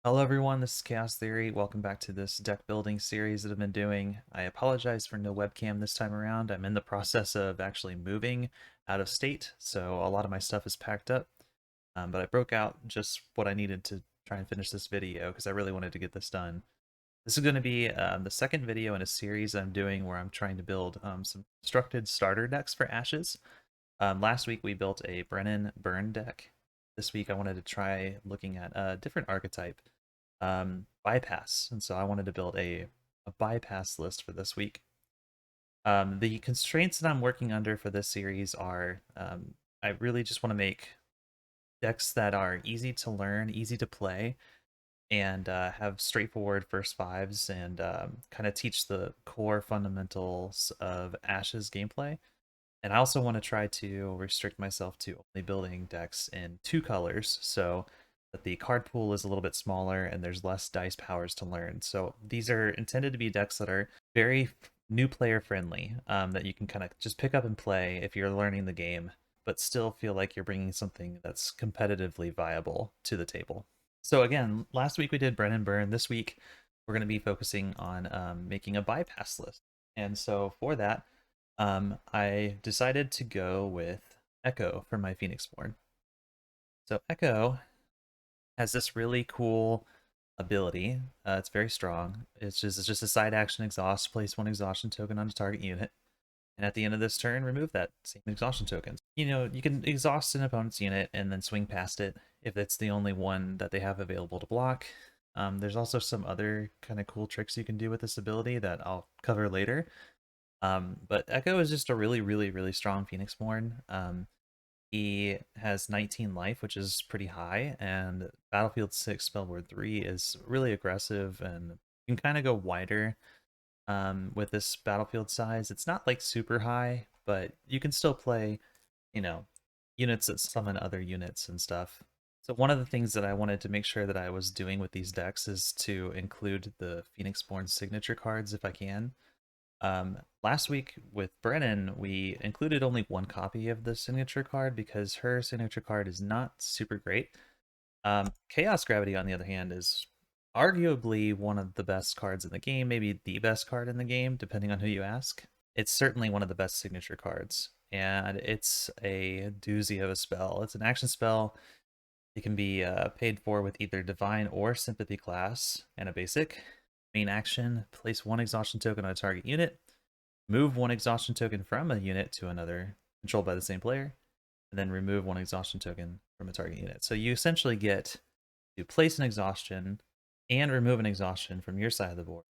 Hello everyone, this is Chaos Theory. Welcome back to this deck building series that I've been doing. I apologize for no webcam this time around. I'm in the process of actually moving out of state, so a lot of my stuff is packed up. But I broke out just what I needed to try and finish this video because I really wanted to get this done. This is going to be the second video in a series I'm doing where I'm trying to build some constructed starter decks for Ashes. Last week we built a Brennan Burn deck. This week I wanted to try looking at a different archetype, bypass. And so I wanted to build a bypass list for this week. The constraints that I'm working under for this series are I really just want to make decks that are easy to learn, easy to play, and have straightforward first fives and kind of teach the core fundamentals of Ash's gameplay. And I also want to try to restrict myself to only building decks in two colors so that the card pool is a little bit smaller and there's less dice powers to learn. So these are intended to be decks that are very new player friendly, that you can kind of just pick up and play if you're learning the game, but still feel like you're bringing something that's competitively viable to the table. So again, last week we did Brennan Burn. This week we're going to be focusing on making a bypass list. And so for that, I decided to go with Echo for my Phoenixborn. So Echo has this really cool ability. It's very strong. It's just a side action exhaust. Place one exhaustion token on a target unit, and at the end of this turn, remove that same exhaustion token. You know, you can exhaust an opponent's unit and then swing past it if it's the only one that they have available to block. There's also some other kind of cool tricks you can do with this ability that I'll cover later. But Echo is just a really, really, really strong Phoenixborn. He has 19 life, which is pretty high, and Battlefield 6 Spellboard 3 is really aggressive, and you can kind of go wider with this battlefield size. It's not like super high, but you can still play, you know, units that summon other units and stuff. So one of the things that I wanted to make sure that I was doing with these decks is to include the Phoenixborn signature cards if I can. Last week with Brennan, we included only one copy of the signature card because her signature card is not super great. Chaos Gravity, on the other hand, is arguably one of the best cards in the game, maybe the best card in the game, depending on who you ask. It's certainly one of the best signature cards, and it's a doozy of a spell. It's an action spell. It can be paid for with either Divine or Sympathy class and a basic. Main action, place one exhaustion token on a target unit, move one exhaustion token from a unit to another controlled by the same player, and then remove one exhaustion token from a target unit. So you essentially get to place an exhaustion and remove an exhaustion from your side of the board,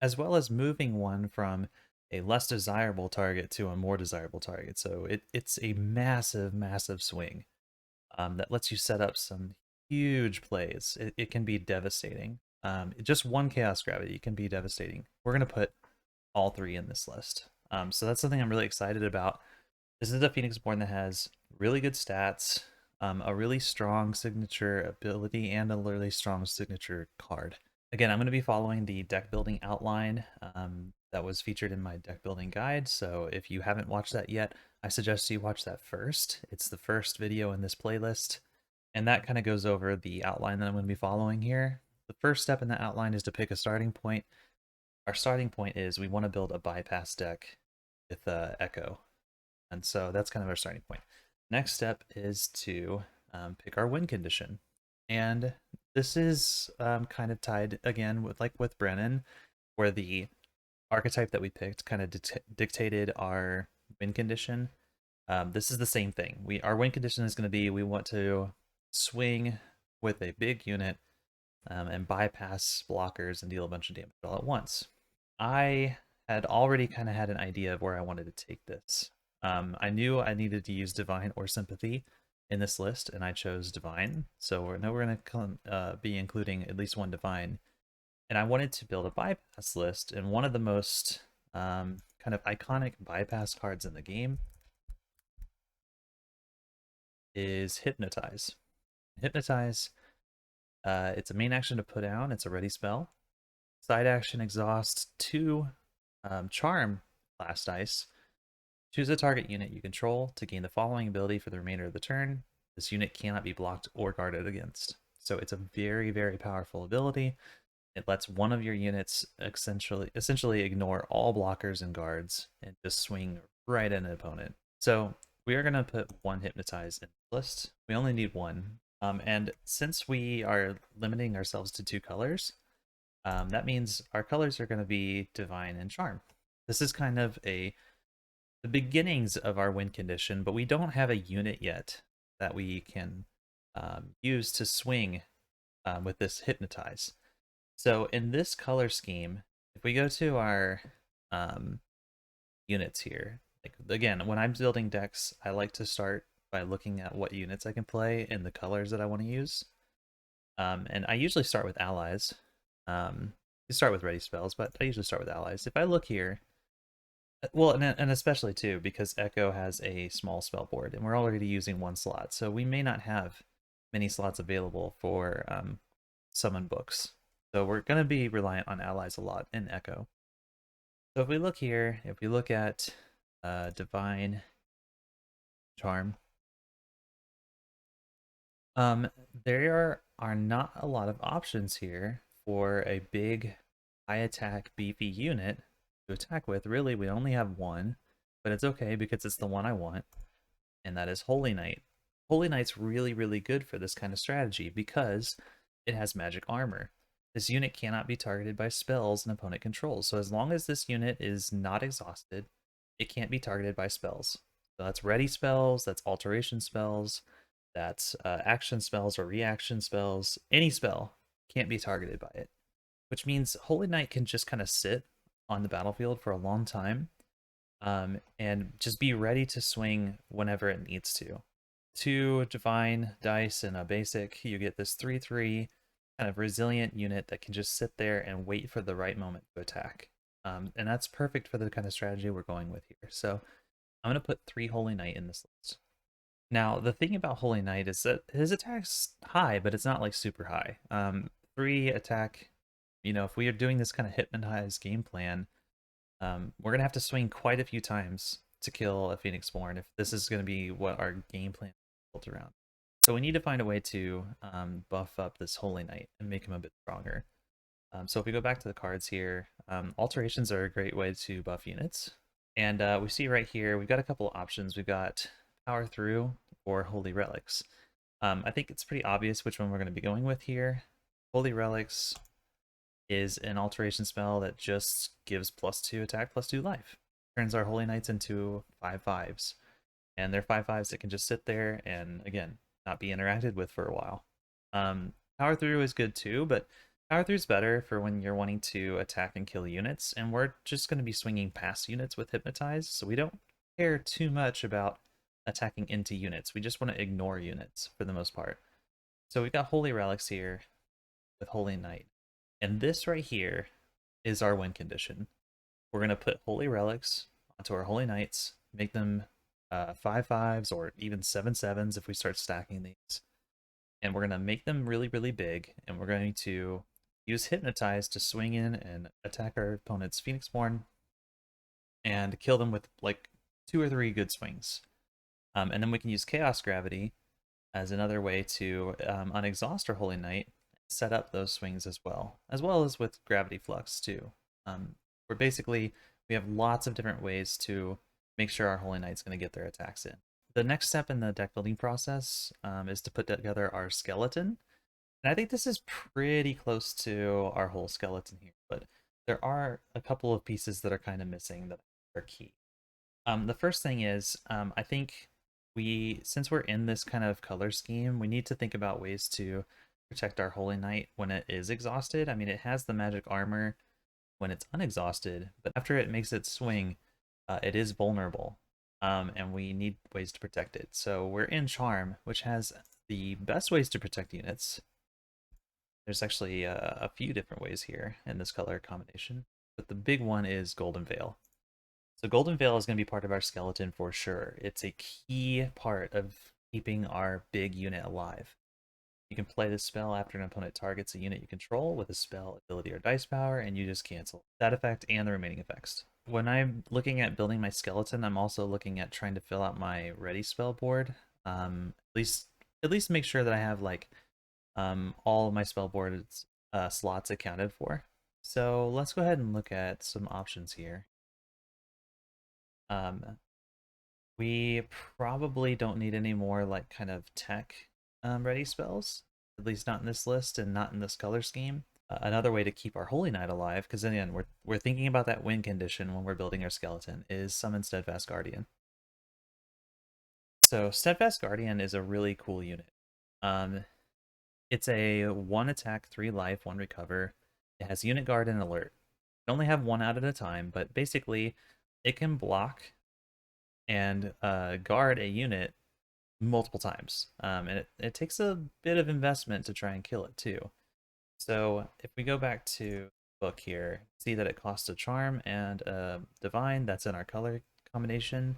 as well as moving one from a less desirable target to a more desirable target. So it's a massive, massive swing that lets you set up some huge plays. It can be devastating. Just one Chaos Gravity can be devastating. We're going to put all three in this list. So that's something I'm really excited about. This is a Phoenixborn that has really good stats, a really strong signature ability, and a really strong signature card. Again, I'm going to be following the deck building outline that was featured in my deck building guide. So if you haven't watched that yet, I suggest you watch that first. It's the first video in this playlist, and that kind of goes over the outline that I'm going to be following here. The first step in that outline is to pick a starting point. Our starting point is we want to build a bypass deck with Echo, and so that's kind of our starting point. Next step is to pick our win condition, and this is kind of tied again with like with Brennan, where the archetype that we picked kind of dictated our win condition. This is the same thing. Our win condition is going to be we want to swing with a big unit and bypass blockers and deal a bunch of damage all at once. I had already kind of had an idea of where I wanted to take this. I knew I needed to use Divine or Sympathy in this list, and I chose Divine. So we're going to be including at least one Divine. And I wanted to build a bypass list, and one of the most kind of iconic bypass cards in the game is Hypnotize. Hypnotize, it's a main action to put down, it's a ready spell. Side action exhaust 2 charm last dice. Choose a target unit you control to gain the following ability for the remainder of the turn. This unit cannot be blocked or guarded against. So it's a very, very powerful ability. It lets one of your units essentially ignore all blockers and guards and just swing right at an opponent. So we are going to put one Hypnotize in the list. We only need one. And since we are limiting ourselves to two colors, that means our colors are going to be Divine and Charm. This is kind of the beginnings of our win condition, but we don't have a unit yet that we can use to swing with this Hypnotize. So in this color scheme, if we go to our um, units here, like again, when I'm building decks, I like to start by looking at what units I can play and the colors that I want to use. And I usually start with allies. You start with ready spells, but I usually start with allies. If I look here, well, and especially too, because Echo has a small spell board, and we're already using one slot, so we may not have many slots available for summon books. So we're going to be reliant on allies a lot in Echo. So if we look here, if we look at Divine Charm, there are not a lot of options here for a big high attack beefy unit to attack with. Really, we only have one, but it's okay because it's the one I want, and that is Holy Knight. Holy Knight's really, really good for this kind of strategy because it has magic armor. This unit cannot be targeted by spells an opponent controls. So as long as this unit is not exhausted, it can't be targeted by spells. So that's ready spells, that's alteration spells, that's action spells or reaction spells. Any spell can't be targeted by it, which means Holy Knight can just kind of sit on the battlefield for a long time and just be ready to swing whenever it needs to. Two divine dice and a basic, you get this 3/3 kind of resilient unit that can just sit there and wait for the right moment to attack. And that's perfect for the kind of strategy we're going with here. So I'm going to put 3 Holy Knight in this list. Now, the thing about Holy Knight is that his attack's high, but it's not like super high. 3 attack, if we are doing this kind of hypnotized game plan, we're going to have to swing quite a few times to kill a Phoenix Born if this is going to be what our game plan is built around. So we need to find a way to buff up this Holy Knight and make him a bit stronger. So if we go back to the cards here, alterations are a great way to buff units. And we see right here, we've got a couple of options. We've got Power Through or Holy Relics. I think it's pretty obvious which one we're going to be going with here. Holy Relics is an alteration spell that just gives +2 attack, +2 life. Turns our Holy Knights into 5/5s. And they're 5/5s that can just sit there and, again, not be interacted with for a while. Power Through is good too, but Power Through is better for when you're wanting to attack and kill units, and we're just going to be swinging past units with Hypnotize, so we don't care too much about attacking into units. We just want to ignore units for the most part. So we've got Holy Relics here with Holy Knight. And this right here is our win condition. We're going to put Holy Relics onto our Holy Knights, make them 5/5s or even 7/7s if we start stacking these. And we're going to make them really, really big. And we're going to use Hypnotize to swing in and attack our opponent's Phoenix Born and kill them with like 2 or 3 good swings. And then we can use Chaos Gravity as another way to unexhaust our Holy Knight, set up those swings as well as with Gravity Flux too. We're basically, we have lots of different ways to make sure our Holy Knight's going to get their attacks in. The next step in the deck building process is to put together our skeleton. And I think this is pretty close to our whole skeleton here, but there are a couple of pieces that are kind of missing that are key. The first thing is, I think since we're in this kind of color scheme, we need to think about ways to protect our Holy Knight when it is exhausted. I mean, it has the magic armor when it's unexhausted, but after it makes its swing, it is vulnerable, and we need ways to protect it. So we're in Charm, which has the best ways to protect units. There's actually a few different ways here in this color combination, but the big one is Golden Veil. So Golden Veil is going to be part of our skeleton for sure. It's a key part of keeping our big unit alive. You can play this spell after an opponent targets a unit you control with a spell, ability, or dice power, and you just cancel that effect and the remaining effects. When I'm looking at building my skeleton, I'm also looking at trying to fill out my ready spell board. At least make sure that I have like all of my spell board slots accounted for. So let's go ahead and look at some options here. Um, we probably don't need any more like kind of tech ready spells, at least not in this list and not in this color scheme. Another way to keep our Holy Knight alive, because again, we're thinking about that win condition when we're building our skeleton, is summon Steadfast Guardian. So Steadfast Guardian is a really cool unit. Um, it's a 1 attack, 3 life, 1 recover. It has unit guard and alert. You only have 1 out at a time, but basically it can block and guard a unit multiple times. And it takes a bit of investment to try and kill it too. So if we go back to the book here, see that it costs a charm and a divine. That's in our color combination.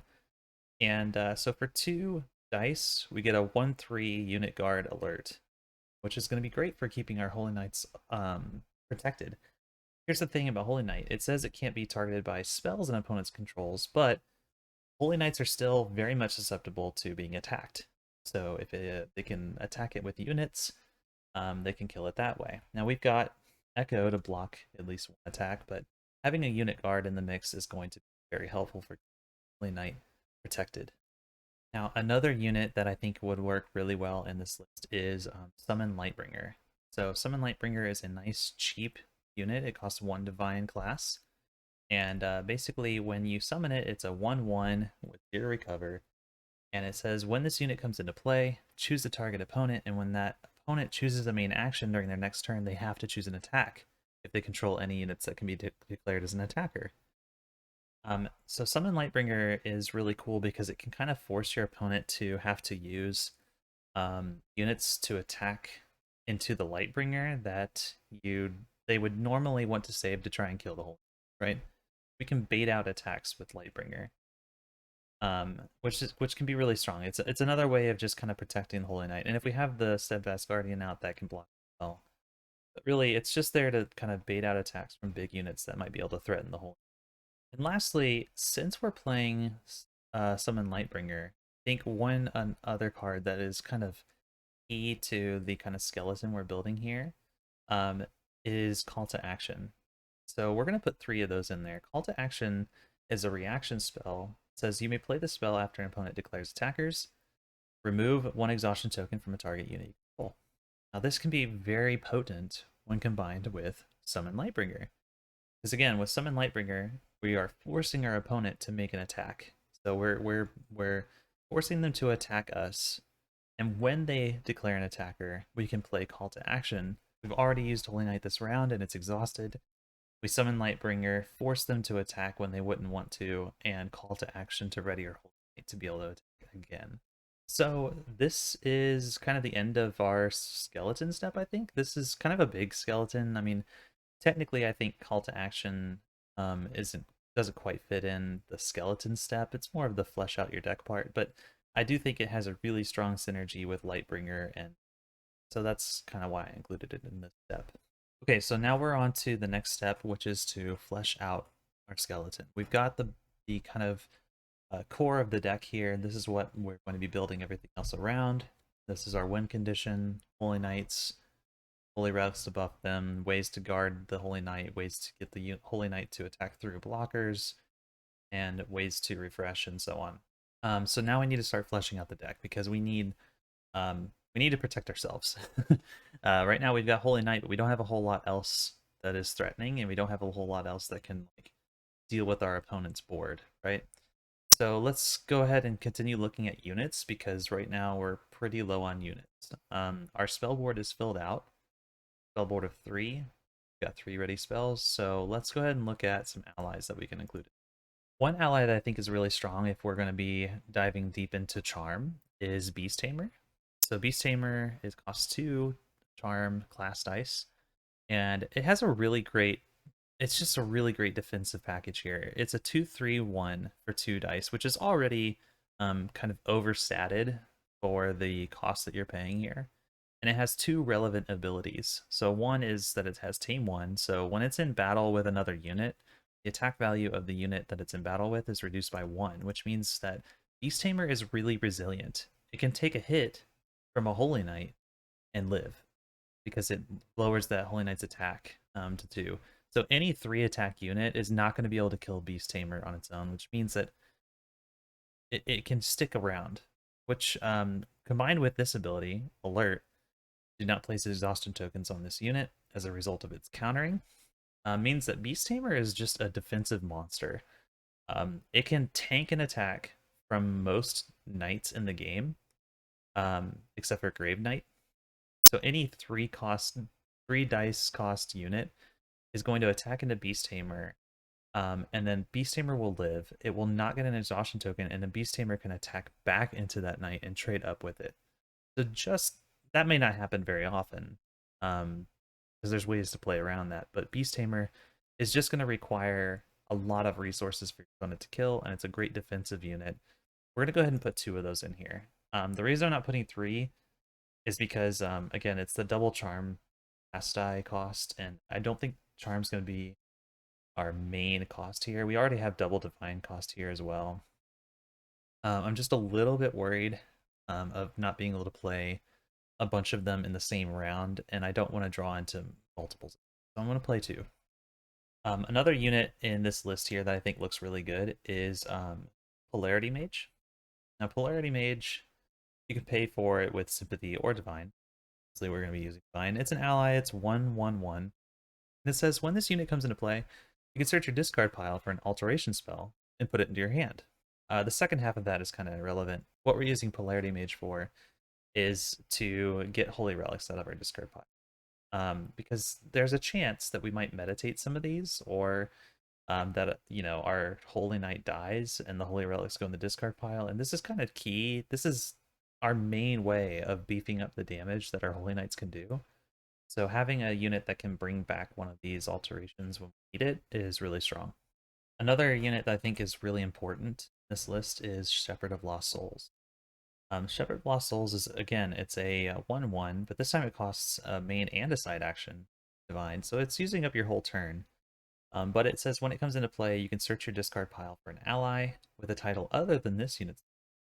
And so for 2 dice, we get a 1/3 unit guard alert, which is going to be great for keeping our Holy Knights protected. Here's the thing about Holy Knight. It says it can't be targeted by spells and opponent's controls, but Holy Knights are still very much susceptible to being attacked. So if they can attack it with units, they can kill it that way. Now we've got Echo to block at least 1 attack, but having a unit guard in the mix is going to be very helpful for Holy Knight protected. Now another unit that I think would work really well in this list is Summon Lightbringer. So Summon Lightbringer is a nice cheap unit. It costs 1 divine class. And basically, when you summon it, it's a 1/1 with 0 recover. And it says, when this unit comes into play, choose the target opponent. And when that opponent chooses a main action during their next turn, they have to choose an attack if they control any units that can be declared as an attacker. So Summon Lightbringer is really cool because it can kind of force your opponent to have to use units to attack into the Lightbringer that they would normally want to save to try and kill the whole, right? We can bait out attacks with Lightbringer, which can be really strong. It's another way of just kind of protecting the Holy Knight. And if we have the Steadfast Guardian out, that can block as well. But really, it's just there to kind of bait out attacks from big units that might be able to threaten the whole. And lastly, since we're playing Summon Lightbringer, I think one other card that is kind of key to the kind of skeleton we're building here is Call to Action. So we're going to put 3 of those in there. Call to Action is a reaction spell. It says you may play the spell after an opponent declares attackers. Remove 1 exhaustion token from a target unit you control. Now this can be very potent when combined with Summon Lightbringer. Because again, with Summon Lightbringer, we are forcing our opponent to make an attack. So we're forcing them to attack us. And when they declare an attacker, we can play Call to Action. We've already used Holy Knight this round and it's exhausted. We summon Lightbringer, force them to attack when they wouldn't want to, and Call to Action to ready our Holy Knight to be able to attack again. So this is kind of the end of our skeleton step, I think. This is kind of a big skeleton. I mean, technically, I think Call to Action doesn't quite fit in the skeleton step. It's more of the flesh out your deck part, but I do think it has a really strong synergy with Lightbringer, and so that's kind of why I included it in this step. Okay, so now we're on to the next step, which is to flesh out our skeleton. We've got the kind of core of the deck here. This is what we're going to be building everything else around. This is our win condition, Holy Knights, Holy Relics to buff them, ways to guard the Holy Knight, ways to get the Holy Knight to attack through blockers, and ways to refresh and so on. So now we need to start fleshing out the deck because we need to protect ourselves. Right now we've got Holy Knight, but we don't have a whole lot else that is threatening, and we don't have a whole lot else that can like deal with our opponent's board, right? So let's go ahead and continue looking at units because right now we're pretty low on units. Our spell board is filled out. Spell board of 3. We've got 3 ready spells, so let's go ahead and look at some allies that we can include. One ally that I think is really strong if we're going to be diving deep into Charm is Beast Tamer. So Beast Tamer costs 2 Charm class dice, and it has a really great. It's just a really great defensive package here. It's a 2/3/1 for 2 dice, which is already kind of overstated for the cost that you're paying here. And it has 2 relevant abilities. So one is that it has Tame 1, so when it's in battle with another unit, the attack value of the unit that it's in battle with is reduced by 1, which means that Beast Tamer is really resilient. It can take a hit from a Holy Knight and live. because it lowers that Holy Knight's attack to 2. So any 3 attack unit is not going to be able to kill Beast Tamer on its own, which means that it can stick around, which combined with this ability, Alert, do not place exhaustion tokens on this unit as a result of its countering, means that Beast Tamer is just a defensive monster. It can tank an attack from most knights in the game, except for Grave Knight. So any 3 dice cost unit is going to attack into Beast Tamer, and then Beast Tamer will live. It will not get an exhaustion token, and then Beast Tamer can attack back into that knight and trade up with it. So just that may not happen very often, because there's ways to play around that. But Beast Tamer is just going to require a lot of resources for your opponent to kill, and it's a great defensive unit. We're going to go ahead and put 2 of those in here. The reason I'm not putting 3 is because, again, it's the double charm last die cost, and I don't think charm's going to be our main cost here. We already have double divine cost here as well. I'm just a little bit worried of not being able to play a bunch of them in the same round, and I don't want to draw into multiples. So I'm going to play 2. Another unit in this list here that I think looks really good is Polarity Mage. Now, Polarity Mage, you can pay for it with Sympathy or Divine. Obviously, we're going to be using Divine. It's an ally. It's 1/1/1. And it says when this unit comes into play, you can search your discard pile for an alteration spell and put it into your hand. The second half of that is kind of irrelevant. What we're using Polarity Mage for is to get Holy Relics out of our discard pile. Because there's a chance that we might meditate some of these, or that our Holy Knight dies and the Holy Relics go in the discard pile. And this is kind of key. This is our main way of beefing up the damage that our Holy Knights can do. So having a unit that can bring back one of these alterations when we need it is really strong. Another unit that I think is really important in this list is Shepherd of Lost Souls. Shepherd of Lost Souls is, again, it's a 1/1, but this time it costs a main and a side action divine, so it's using up your whole turn. But it says when it comes into play, you can search your discard pile for an ally with a title other than this unit,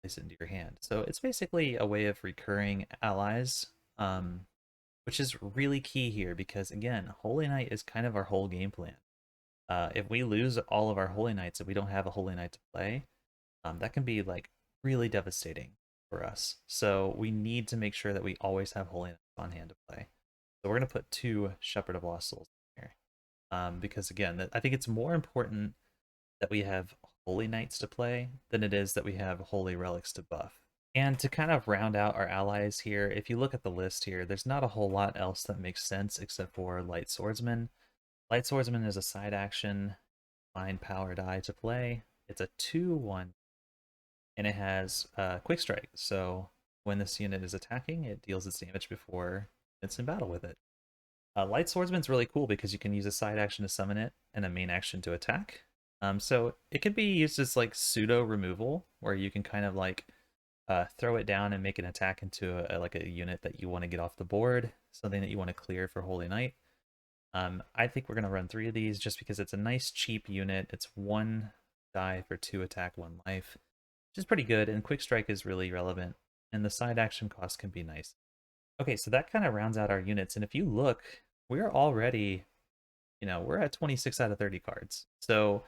place it into your hand. So it's basically a way of recurring allies, which is really key here because, again, Holy Knight is kind of our whole game plan. If we lose all of our Holy Knights and we don't have a Holy Knight to play, that can be like really devastating for us. So we need to make sure that we always have Holy Knights on hand to play. So we're going to put 2 Shepherd of Lost Souls in here. Because again, I think it's more important that we have Holy Knights to play than it is that we have Holy Relics to buff. And to kind of round out our allies here, if you look at the list here, there's not a whole lot else that makes sense except for Light Swordsman. Light Swordsman is a side action, find power die to play. It's a 2/1, and it has Quick Strike. So when this unit is attacking, it deals its damage before it's in battle with it. Light Swordsman's really cool because you can use a side action to summon it and a main action to attack. So it can be used as like pseudo removal, where you can kind of like throw it down and make an attack into like a unit that you want to get off the board, something that you want to clear for Holy Knight. I think we're going to run 3 of these just because it's a nice cheap unit. It's 1 die for 2 attack, 1 life, which is pretty good, and Quick Strike is really relevant, and the side action cost can be nice. Okay, so that kind of rounds out our units, and if you look, we're already, we're at 26 out of 30 cards. So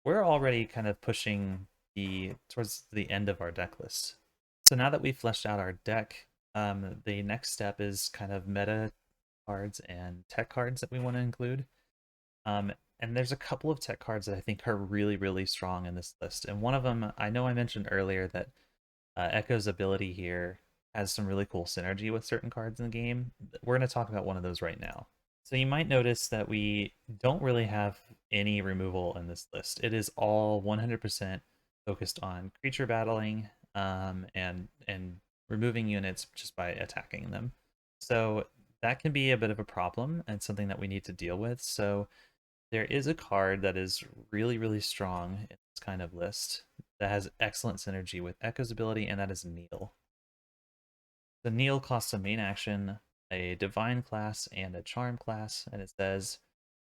we're already kind of pushing towards the end of our deck list. So now that we've fleshed out our deck, the next step is kind of meta cards and tech cards that we want to include. And there's a couple of tech cards that I think are really, really strong in this list. And one of them, I know I mentioned earlier that Echo's ability here has some really cool synergy with certain cards in the game. We're going to talk about one of those right now. So you might notice that we don't really have any removal in this list. It is all 100% focused on creature battling and removing units just by attacking them. So that can be a bit of a problem and something that we need to deal with. So there is a card that is really, really strong in this kind of list that has excellent synergy with Echo's ability, and that is Kneel. The Kneel costs a main action, a Divine class, and a Charm class, and it says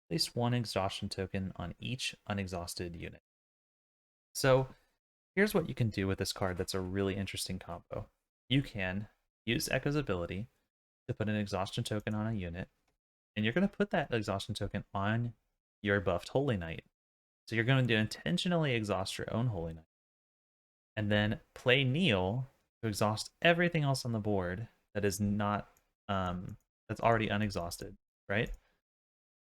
place 1 exhaustion token on each unexhausted unit. So here's what you can do with this card that's a really interesting combo. You can use Echo's ability to put an exhaustion token on a unit, and you're going to put that exhaustion token on your buffed Holy Knight. So you're going to intentionally exhaust your own Holy Knight, and then play Kneel to exhaust everything else on the board that is not that's already unexhausted, right?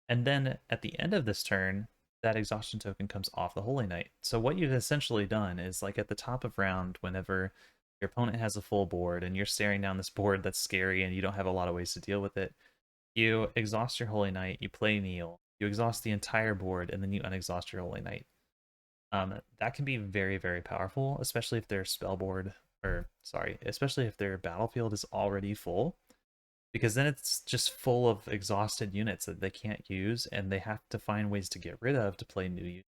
And then at the end of this turn, that exhaustion token comes off the Holy Knight. So what you've essentially done is, like, at the top of round, whenever your opponent has a full board and you're staring down this board that's scary and you don't have a lot of ways to deal with it, you exhaust your Holy Knight, you play Kneel, you exhaust the entire board, and then you unexhaust your Holy Knight. That can be very, very powerful, especially if their spell board, or sorry, especially if their battlefield is already full, because then it's just full of exhausted units that they can't use, and they have to find ways to get rid of to play new units.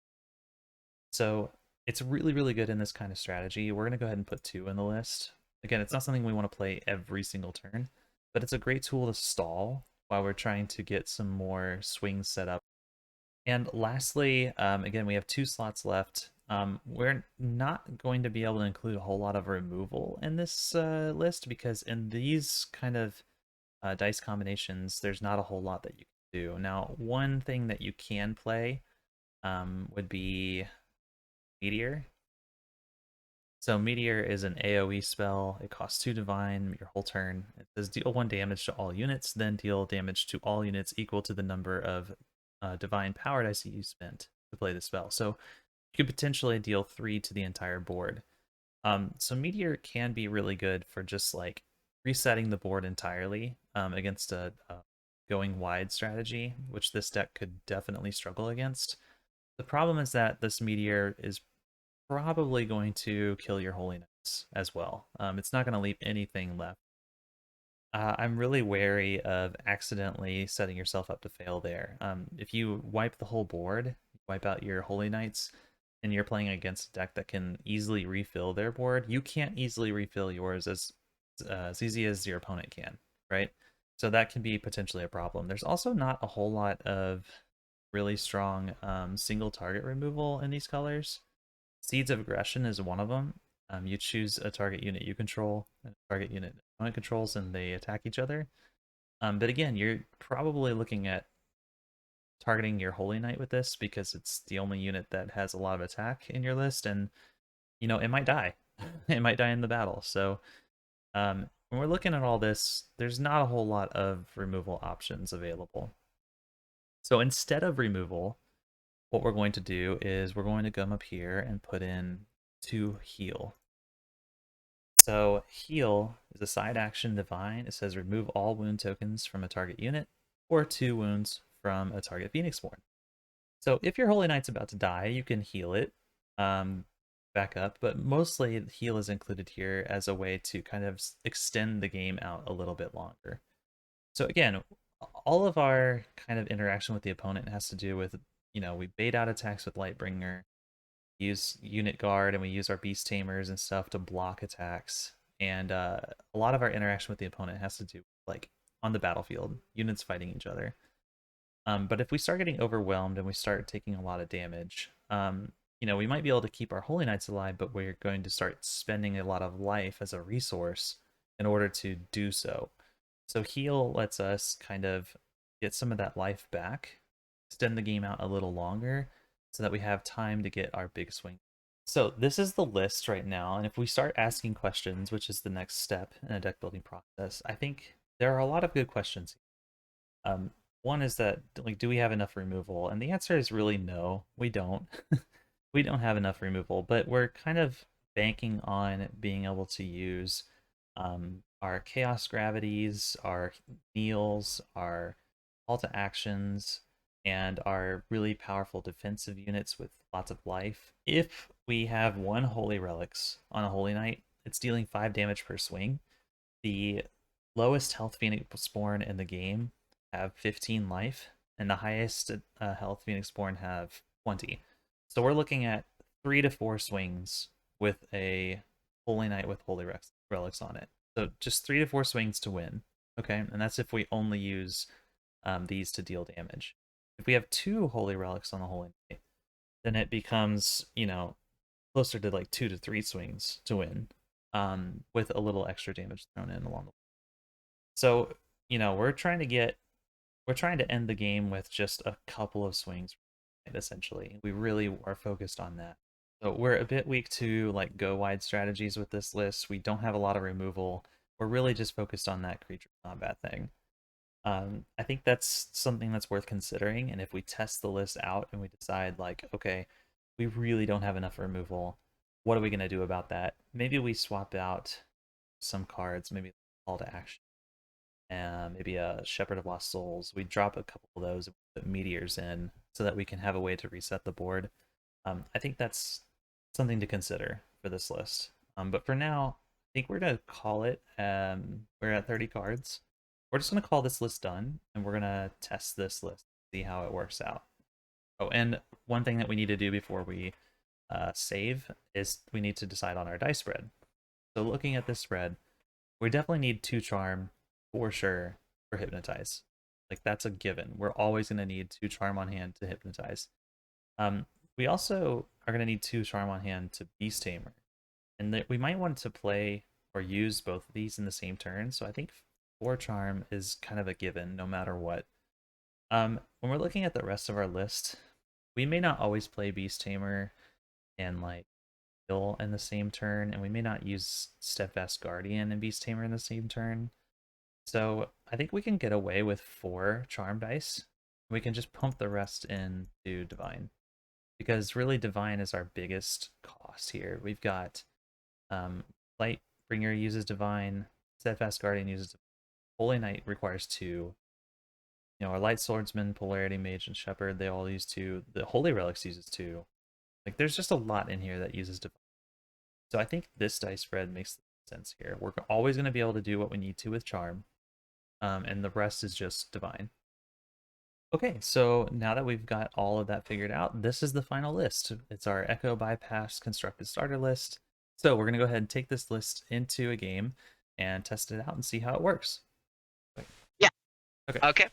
So it's really, really good in this kind of strategy. We're going to go ahead and put 2 in the list. Again, it's not something we want to play every single turn, but it's a great tool to stall while we're trying to get some more swings set up. And lastly, again, we have 2 slots left. We're not going to be able to include a whole lot of removal in this list, because in these kind of dice combinations, there's not a whole lot that you can do. Now, one thing that you can play would be Meteor. So Meteor is an AoE spell. It costs 2 divine your whole turn. It says deal 1 damage to all units, then deal damage to all units equal to the number of divine power dice you spent to play the spell. So you could potentially deal 3 to the entire board. So Meteor can be really good for just like resetting the board entirely against a going wide strategy, which this deck could definitely struggle against. The problem is that this Meteor is probably going to kill your Holy Knights as well. It's not going to leave anything left. I'm really wary of accidentally setting yourself up to fail there. If you wipe the whole board, wipe out your Holy Knights, and you're playing against a deck that can easily refill their board, you can't easily refill yours as easy as your opponent can, right? So that can be potentially a problem. There's also not a whole lot of really strong single target removal in these colors. Seeds of Aggression is one of them. You choose a target unit you control and a target unit opponent controls, and they attack each other. But again, you're probably looking at targeting your Holy Knight with this, because it's the only unit that has a lot of attack in your list, and it might die. It might die in the battle. So when we're looking at all this, there's not a whole lot of removal options available. So instead of removal, what we're going to do is we're going to come up here and put in 2 heal. So heal is a side action divine. It says remove all wound tokens from a target unit or 2 wounds from a target Phoenixborn. So if your Holy Knight's about to die, you can heal it back up, but mostly heal is included here as a way to kind of extend the game out a little bit longer. So again, all of our kind of interaction with the opponent has to do with, we bait out attacks with Lightbringer, use unit guard, and we use our beast tamers and stuff to block attacks. And a lot of our interaction with the opponent has to do like on the battlefield, units fighting each other. But if we start getting overwhelmed and we start taking a lot of damage, we might be able to keep our Holy Knights alive, but we're going to start spending a lot of life as a resource in order to do so. So heal lets us kind of get some of that life back, extend the game out a little longer, so that we have time to get our big swing. So this is the list right now, and if we start asking questions, which is the next step in a deck building process, I think there are a lot of good questions. One is that, like, do we have enough removal? And the answer is really no, we don't. We don't have enough removal, but we're kind of banking on being able to use our Chaos Gravities, our Kneels, our call to actions, and our really powerful defensive units with lots of life. If we have 1 Holy Relics on a Holy Knight, it's dealing 5 damage per swing. The lowest health Phoenixborn in the game have 15 life, and the highest health Phoenixborn have 20. So we're looking at 3 to 4 swings with a Holy Knight with Holy Relics on it. So just 3 to 4 swings to win. Okay, and that's if we only use these to deal damage. If we have 2 Holy Relics on the Holy Knight, then it becomes, closer to like 2 to 3 swings to win, with a little extra damage thrown in along the way. So, we're trying to end the game with just a couple of swings, essentially. We really are focused on that. So we're a bit weak to like go wide strategies with this list. We don't have a lot of removal. We're really just focused on that creature combat thing. I think that's something that's worth considering. And if we test the list out and we decide like, okay, we really don't have enough removal, what are we gonna do about that? Maybe we swap out some cards, maybe call to action, and maybe a Shepherd of Lost Souls. We drop a couple of those and put meteors in so that we can have a way to reset the board. I think that's something to consider for this list. But for now, I think we're gonna call it. We're at 30 cards. We're just gonna call this list done, and we're gonna test this list, see how it works out. Oh, and one thing that we need to do before we save is we need to decide on our dice spread. So looking at this spread, we definitely need 2 charm for sure for hypnotize. Like that's a given. We're always gonna need 2 charm on hand to hypnotize. Um, we also are gonna need 2 charm on hand to beast tamer, and that we might want to play or use both of these in the same turn. So I think 4 charm is kind of a given no matter what. When we're looking at the rest of our list, we may not always play beast tamer and like kill in the same turn, and we may not use steadfast guardian and beast tamer in the same turn. So I think we can get away with 4 charm dice. We can just pump the rest into divine, because really divine is our biggest cost here. We've got Lightbringer uses divine, steadfast guardian uses divine. Holy knight requires 2. Our light swordsman, polarity mage, and shepherd, they all use 2. The holy relics uses 2. Like there's just a lot in here that uses divine. So I think this dice spread makes sense here. We're always going to be able to do what we need to with charm, and the rest is just divine. Okay, so now that we've got all of that figured out, this is the final list. It's our Echo Bypass constructed starter list. So we're going to go ahead and take this list into a game and test it out and see how it works. Yeah. Okay. Okay.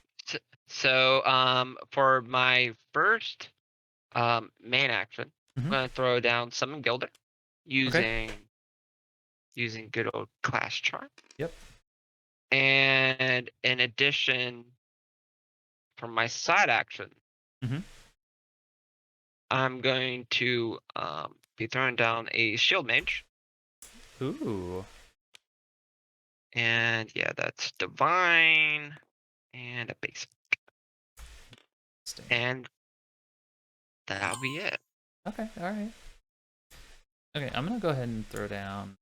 For my first main action, Mm-hmm. I'm gonna throw down Summon Gilder Okay. using good old class charm. Yep. And in addition, for my side action, Mm-hmm. I'm going to be throwing down a Shield Mage. Ooh. And yeah, that's Divine and a basic. And that'll be it. Okay. All right. Okay, I'm gonna go ahead and throw down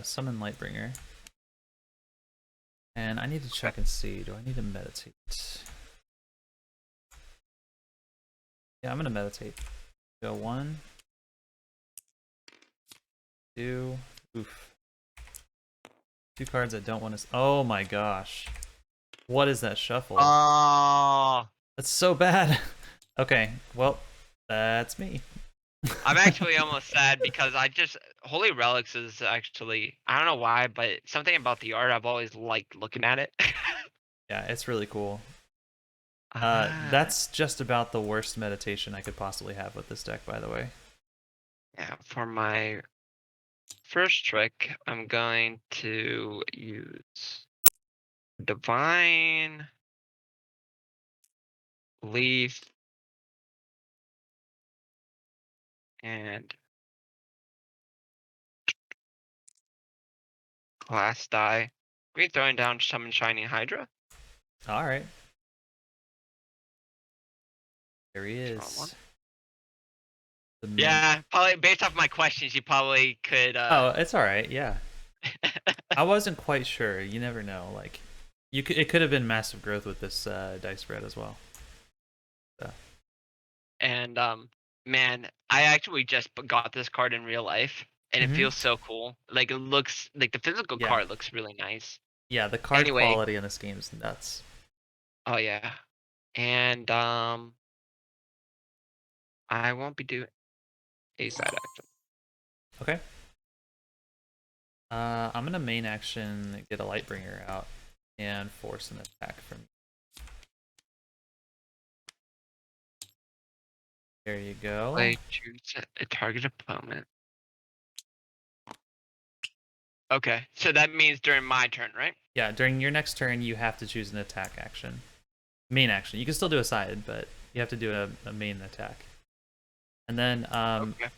Summon Lightbringer. And I need to check and see, do I need to meditate? Yeah, I'm gonna meditate. Go 1, 2, oof. 2 cards I don't want to. Oh my gosh. What is that shuffle? Oh, That's so bad. Okay, well, that's me. I'm actually almost sad because Holy Relics is actually, I don't know why, but something about the art I've always liked looking at it. Yeah, it's really cool. Ah, That's just about the worst meditation I could possibly have with this deck, by the way. yeah. For my first trick, I'm going to use Divine Leaf and Glass Die. We're throwing down Summon Shining Hydra. All right. There he Draw one. is. The mint. Yeah, probably based off my questions, you probably could. Oh, it's all right. Yeah. I wasn't quite sure. You never know. Like, it could have been massive growth with this dice spread as well. So. And man, I actually just got this card in real life, and it Mm-hmm. feels so cool. Like it looks like the physical Yeah. card looks really nice. Yeah. The card Anyway, quality in this game is nuts. oh yeah, and I won't be doing a side action. Okay. I'm gonna main action get a Lightbringer out and force an attack from. There you go. Play choose a target opponent. Okay, so that means during my turn, right? Yeah, during your next turn, you have to choose an attack action. Main action. You can still do a side, but you have to do a main attack. And then Okay.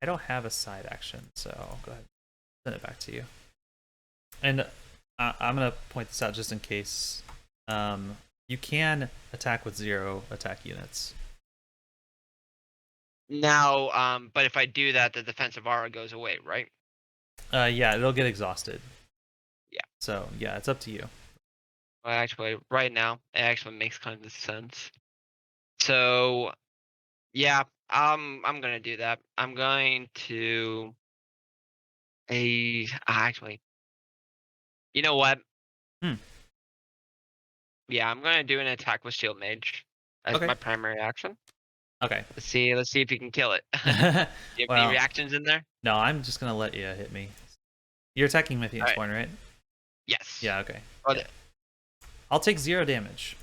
I don't have a side action, so I'll go ahead and send it back to you. And I'm going to point this out just in case. You can attack with 0 attack units. Now, but if I do that, the defensive aura goes away, right? Yeah, it'll get exhausted. Yeah. So, yeah, it's up to you. Well, actually, right now, it actually makes kind of sense. So, yeah, I'm gonna do that. I'm going to actually, you know what? Hmm. Yeah, I'm gonna do an attack with Shield Mage as Okay. my primary action. Okay. Let's see if you can kill it. Do you have any Well, reactions in there? no, I'm just going to let you hit me. You're attacking my All Phoenix right. Born, right? Yes. Yeah, okay. Oh, Yeah. I'll take 0 damage.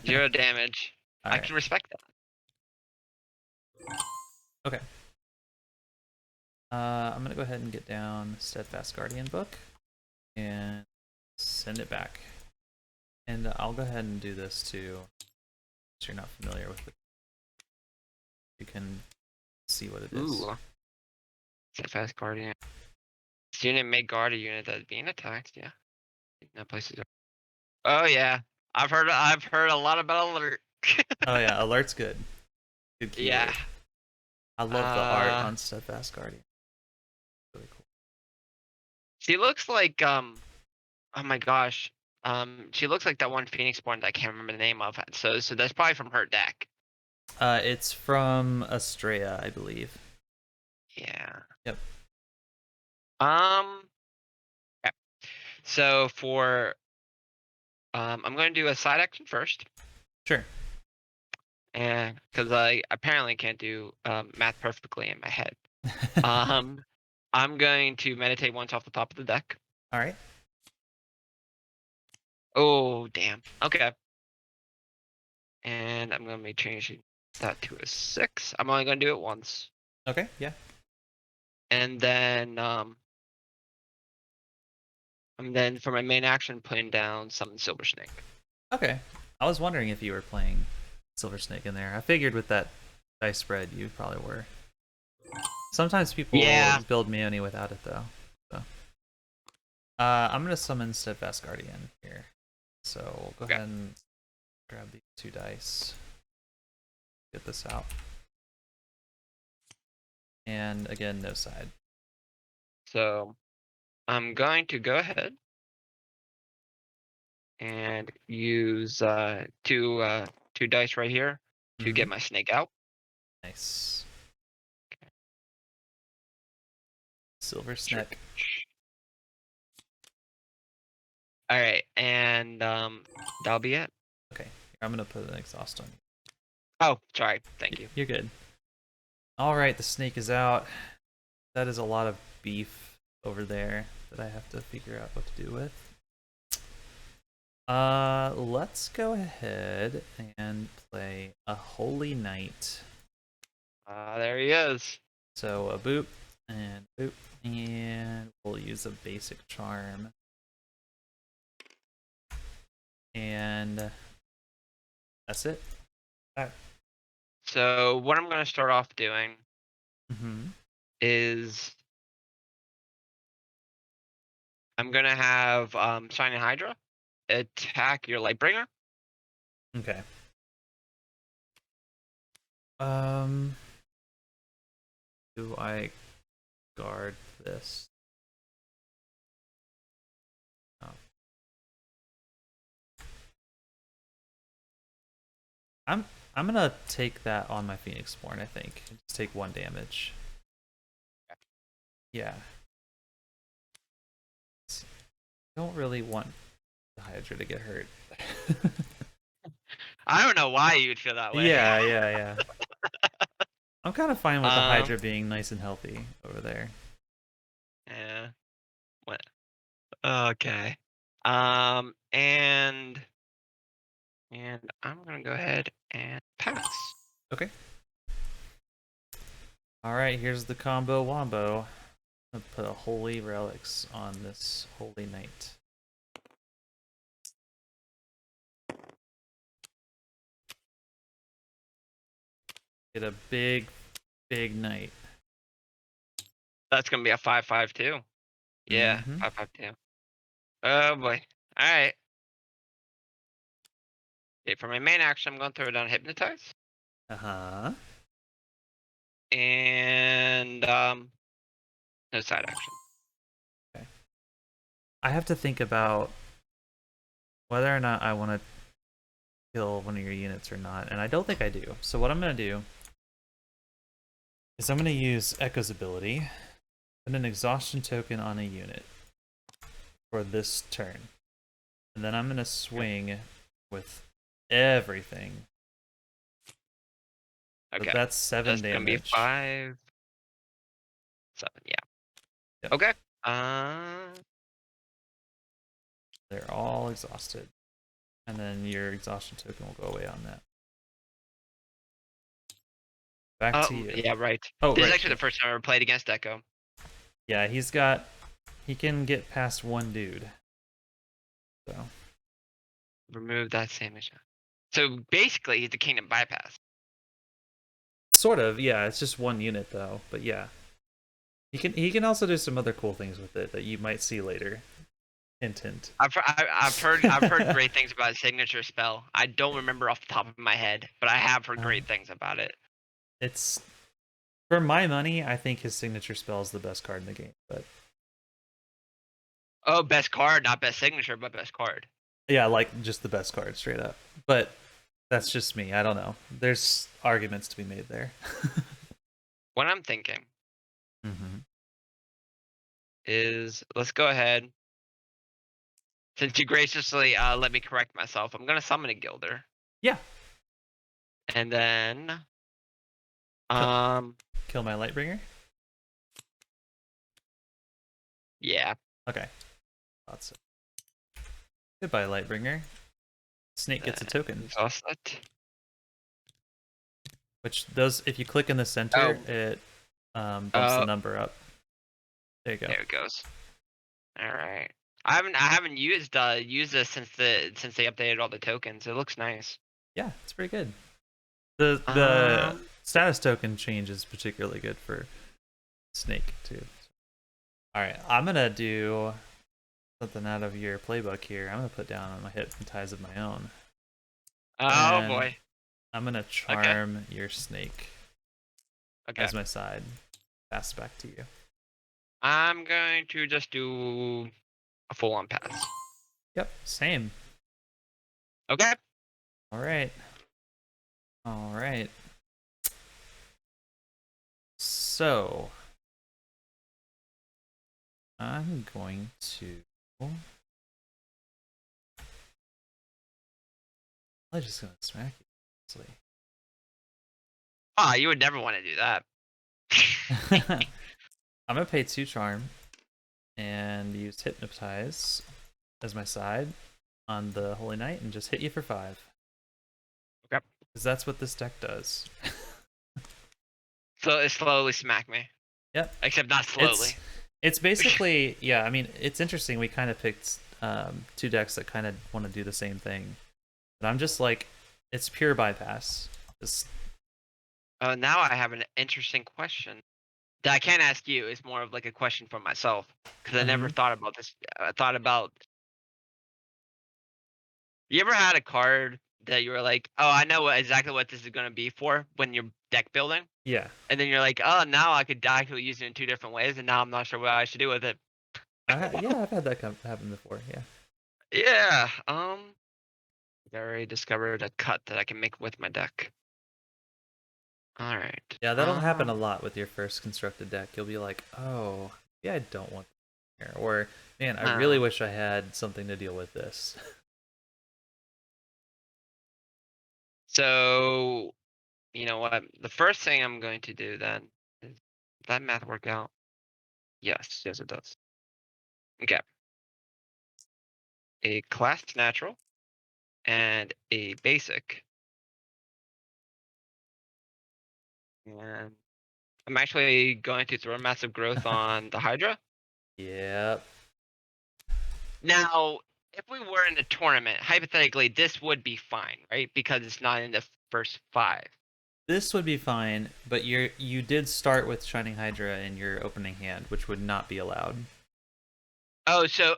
0 damage. All I right. can respect that. Okay. I'm gonna go ahead and get down Steadfast Guardian book and send it back. And I'll go ahead and do this too, so you're not familiar with it. You can see what it is. Ooh, Steadfast Guardian. This unit may guard a unit that's being attacked. Yeah. No places. Oh yeah, I've heard a lot about alert. Oh yeah, alert's good. Good Yeah. keyword. I love the art Uh, on Steadfast Guardian. Really cool. she looks like oh my gosh. She looks like that one Phoenix Born that I can't remember the name of. So that's probably from her deck. It's from Astrea, I believe. Yeah. Yep. Um. Okay. So for I'm going to do a side action first, Sure. and because I apparently can't do math perfectly in my head. Um, I'm going to meditate once off the top of the deck. All right. Oh damn. Okay. And I'm gonna be changing that to a 6. I'm only gonna do it once, Okay. Yeah. and then for my main action, putting down summon Silver Snake. Okay. I was wondering if you were playing Silver Snake in there. I figured with that dice spread, you probably were. Sometimes people Yeah. build Meoni without it though. So, I'm gonna summon Steadfast Guardian here. So we'll go Okay. ahead and grab these 2 dice. Get this out. And again, no side. So I'm going to go ahead and use two dice right here to Mm-hmm. get my snake out. Nice. Silver Sure. Snake. All right, and that'll be it. Okay. I'm gonna put an exhaust on you. Oh, sorry. Thank you. You're good. All right, the snake is out. That is a lot of beef over there that I have to figure out what to do with. Let's go ahead and play a Holy Knight. There he is. So a boop, and we'll use a basic charm. And that's it. Alright. So what I'm gonna start off doing Mm-hmm. is I'm gonna have Shining Hydra attack your Lightbringer. Okay. Um, do I guard this? Oh. I'm I'm gonna take that on my Phoenix Born, I think. Just take 1 damage. Yeah. Don't really want the Hydra to get hurt. I don't know why you'd feel that way. Yeah. I'm kind of fine with the um, Hydra being nice and healthy over there. yeah. What? Okay. And I'm gonna go ahead and pass. Okay. All right, here's the combo wombo. I'll put a holy relics on this holy night. Get a big, big night. That's gonna be a 5/5 too. Yeah, Mm-hmm. 5/5 too. Oh boy. All right. Okay, for my main action, I'm gonna throw down hypnotize Uh-huh. and no side action. Okay. I have to think about whether or not I want to kill one of your units or not, and I don't think I do. So what I'm going to do is I'm going to use Echo's ability, put an exhaustion token on a unit for this turn. And then I'm going to Okay. swing with everything. So Okay. that's 7 That's gonna be damage. 5, 7. Yeah. Yep. Okay. They're all exhausted. And then your exhaustion token will go away on that. Back to you. Yeah, right. Oh, This is right. actually the first time I ever played against Echo. Yeah, he can get past one dude. So Remove that same issue. So basically, he's the Kingdom bypass. sort of, yeah, it's just one unit though, but yeah. He can also do some other cool things with it that you might see later. Hint hint. I've heard great things about his signature spell. I don't remember off the top of my head, but I have heard Uh, great things about it. it's for my money, I think his signature spell is the best card in the game. But Oh, best card, not best signature, but best card. yeah, like just the best card straight up. But that's just me. I don't know. There's arguments to be made there. What I'm thinking Mm-hmm. is, let's go ahead. Since you graciously let me correct myself, I'm gonna summon a Gilder, Yeah, and then kill, um, kill my Lightbringer. yeah. Okay, thought so. Goodbye, Lightbringer. Snake gets a token, Exhaust that. which does if you click in the center, Oh, it bumps the uh, number up. There you go. there it goes. All right. I haven't used this since they updated all the tokens. It looks nice. Yeah, it's pretty good. The Um. status token change is particularly good for Snake too. All right, I'm gonna do something out of your playbook here. I'm gonna put down on my hypnotize of my own, Oh and boy. I'm gonna Okay. charm your Snake Okay. as my side. Pass back to you. I'm going to just do a full on pass. Yep, same. Okay. All right, all right. So I'm going to. I'm just gonna smack you. Ah, you would never want to do that. Honestly. I'm gonna pay 2 charm and use hypnotize as my side on the Holy Knight and just hit you for 5. Okay. Because that's what this deck does. So it slowly smacked me. Yep. Except not It's slowly. it's basically yeah, I mean it's interesting we kind of picked 2 decks that kind of want to do the same thing. But I'm just like it's pure bypass. Just Now I have an interesting question that I can't ask you. It's more of like a question for myself because I never mhm. thought about this. I thought about. You ever had a card that you were like, "Oh, I know exactly what this is gonna be for" when you're deck building, Yeah. and then you're like, "Oh, now I could use it in 2 different ways, and now I'm not sure what I should do with it." Yeah, I've had that happen before. Yeah. Yeah. I already discovered a cut that I can make with my deck. All right. Yeah, that'll happen a lot with your first constructed deck. You'll be like, "Oh, yeah, I don't want here," or "Man, I really Uh, wish I had something to deal with this." so you know what? The first thing I'm going to do then is that math work out? Yes, yes, it does. Okay. A class natural and a basic. And I'm actually going to throw massive growth on the Hydra. Yep. Now, if we were in a tournament, hypothetically, this would be fine, right? Because it's not in the first 5. This would be fine, but you did start with Shining Hydra in your opening hand, which would not be allowed. So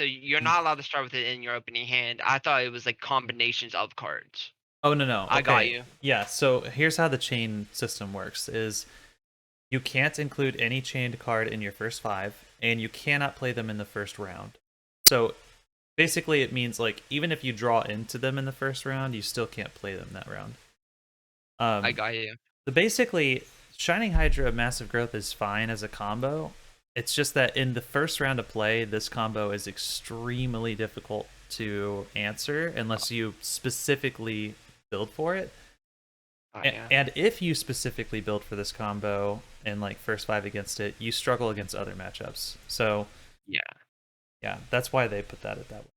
you're Mm. not allowed to start with it in your opening hand. I thought it was like combinations of cards. Oh no no. I got Okay. you. Yeah, so here's how the chain system works is you can't include any chained card in your first 5, and you cannot play them in the first round. So basically it means like even if you draw into them in the first round, you still can't play them that round. I Um got you. so basically Shining Hydra Massive Growth is fine as a combo. It's just that in the first round of play, this combo is extremely difficult to answer unless you specifically build for it. Yeah. And if you specifically build for this combo and like first 5 against it, you struggle against other matchups. So Yeah. yeah, that's why they put that at that way.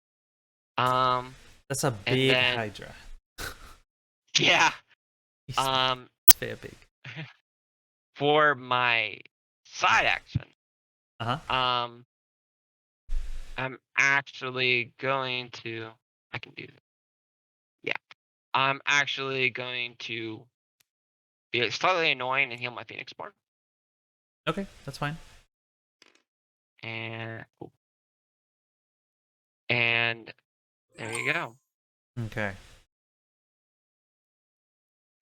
Um, That's a and big then Hydra. yeah. It's Um, very big. for my side action, Uh huh. um, I'm actually going to. I can do this. Yeah. I'm actually going to be slightly annoying and heal my Phoenix Born. Okay, that's fine. And and there you go. Okay,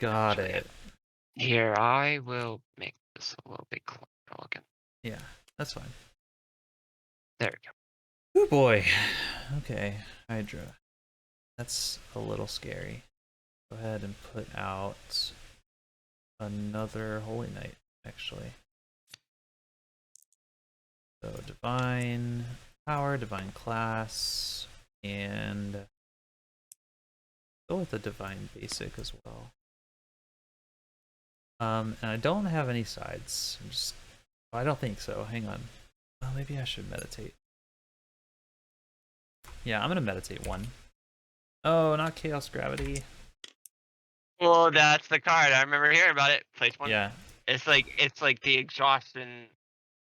got Actually, it. here I will make this a little bit cleaner looking. Yeah, that's fine. There we go. Oh boy. Okay, Hydra. That's a little scary. Go ahead and put out another Holy Knight, actually. So Divine Power, Divine Class, and go with the Divine Basic as well. And I don't have any sides. I don't think so. Hang on. Well, maybe I should meditate. Yeah, I'm gonna meditate 1. Oh, not Chaos Gravity. Well, that's the card. I remember hearing about it. Place one. Yeah, It's like the exhaustion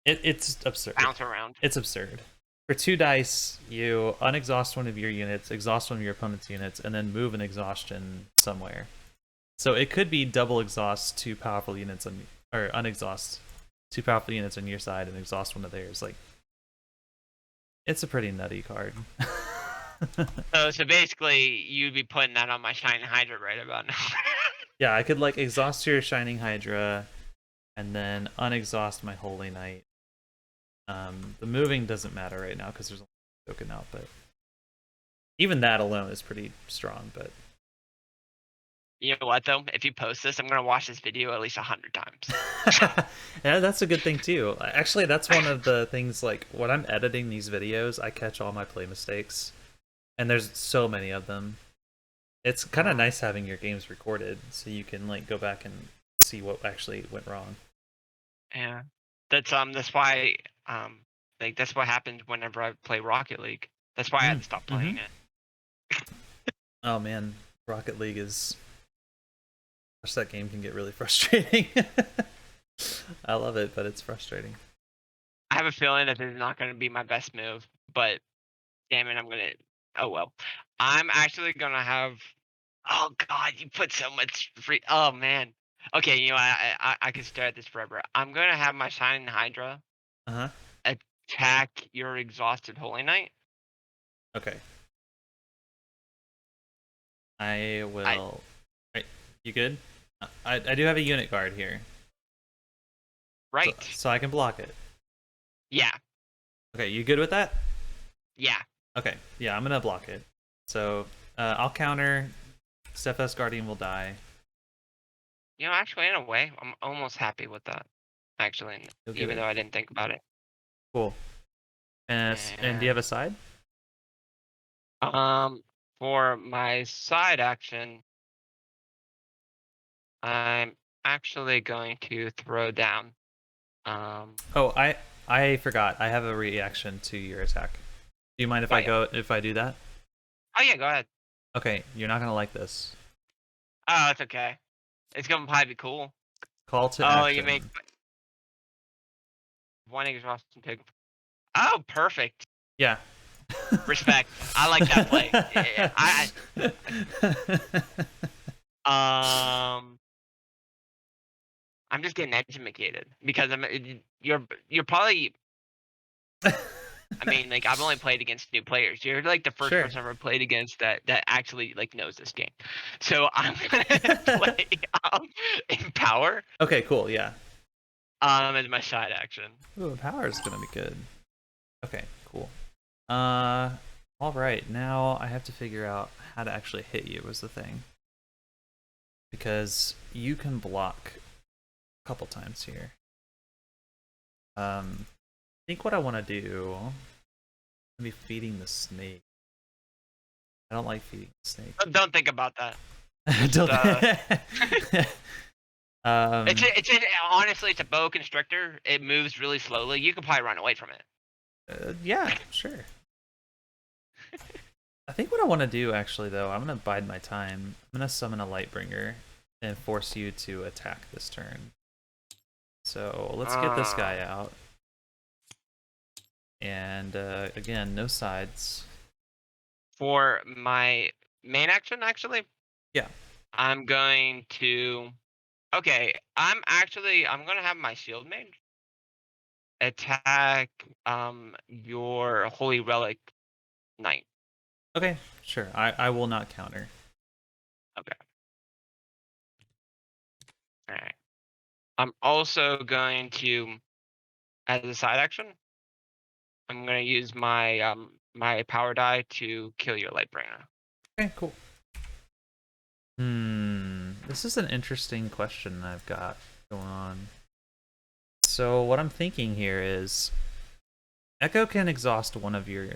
it's absurd. bounce around. It's absurd. For 2 dice, you unexhaust one of your units, exhaust one of your opponent's units, and then move an exhaustion somewhere. So it could be double exhaust 2 powerful units on, or unexhaust 2 powerful units on your side and exhaust one of theirs. Like, it's a pretty nutty card. So basically, you'd be putting that on my Shining Hydra right about now. Yeah, I could like exhaust your Shining Hydra and then unexhaust my Holy Knight. The moving doesn't matter right now because there's only a token out, but even that alone is pretty strong. But You know what though? If you post this, I'm gonna watch this video at least 100 times. yeah, that's a good thing too. Actually, that's one of the things. Like when I'm editing these videos, I catch all my play mistakes, and there's so many of them. It's kind of nice having your games recorded so you can like go back and see what actually went wrong. Yeah, that's why like that's what happens whenever I play Rocket League. That's why I had to stop playing it. Oh man, Rocket League is. Gosh, that game can get really frustrating. I love it, but it's frustrating. I have a feeling that this is not gonna be my best move, but damn it, I'm gonna. Oh well, I'm actually gonna have. Oh God, you put so much free. Oh man. Okay, you know I could stare at this forever. I'm gonna have my Shining Hydra Uh huh. attack your exhausted Holy Knight. Okay. I I will. Right. You good? I do have a unit guard here, so, right. so I can block it. Yeah, Okay, you good with that? yeah. Okay, yeah, I'm gonna block it. So I'll counter. Steph's Guardian will die. You know, actually, in a way, I'm almost happy with that. Actually, You'll get even it. though I didn't think about it. Cool. And do you have And a side? um, for my side action, I'm actually going to throw down. Oh, I forgot. I have a reaction to your attack. Do you mind if Oh I yeah. go if I do that? Oh yeah. Go ahead. Okay, you're not gonna like this. Oh, it's okay. It's gonna probably be cool. Call to Oh, you make action. one exhaustion token. Oh, perfect. Yeah. Respect. I like that play. Um, I'm just getting educated because you're probably. I mean, like I've only played against new players. You're like the first Sure. person I've ever played against that actually like knows this game. So I'm gonna play um, Empower Okay, cool. Yeah. as my side action. Ooh, power is gonna be good. Okay, cool. Uh, all right. Now I have to figure out how to actually hit you. Was the thing because you can block a couple times here. I think what I want to do. Maybe feeding the snake. I don't like feeding the snake. Don't think about that. Just Don't. um. honestly, it's a boa constrictor. It moves really slowly. You could probably run away from it. Yeah. Sure. I think what I want to do actually though, I'm gonna bide my time. I'm gonna summon a Lightbringer and force you to attack this turn. So let's get this Uh, guy out. And again, no sides. for my main action, actually, Yeah. I'm going to. Okay, I'm gonna have my shield mage attack your holy relic knight. Okay. Sure. I will not counter. Okay. All right. I'm also going to, as a side action, I'm gonna use my power die to kill your lightbringer. Okay. Cool. This is an interesting question I've got going on. So what I'm thinking here is Echo can exhaust one of your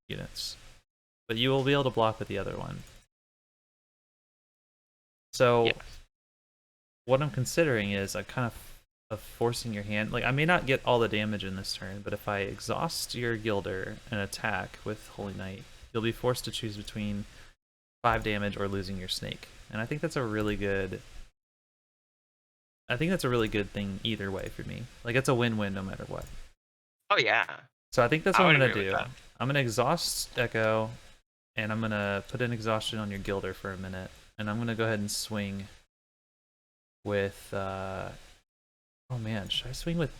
units, but you will be able to block with the other one. Yeah. So what I'm considering is a kind of forcing your hand. Like I may not get all the damage in this turn, but if I exhaust your Gilder and attack with Holy Knight, you'll be forced to choose between 5 damage or losing your snake. And I think that's a really good. I think that's a really good thing either way for me. Like it's a win-win no matter what. Oh yeah. So I think that's I what I'm would gonna agree with do. that. I'm gonna exhaust Echo, and I'm gonna put an exhaustion on your Gilder for a minute, and I'm gonna go ahead and swing with. Oh man, should I swing with?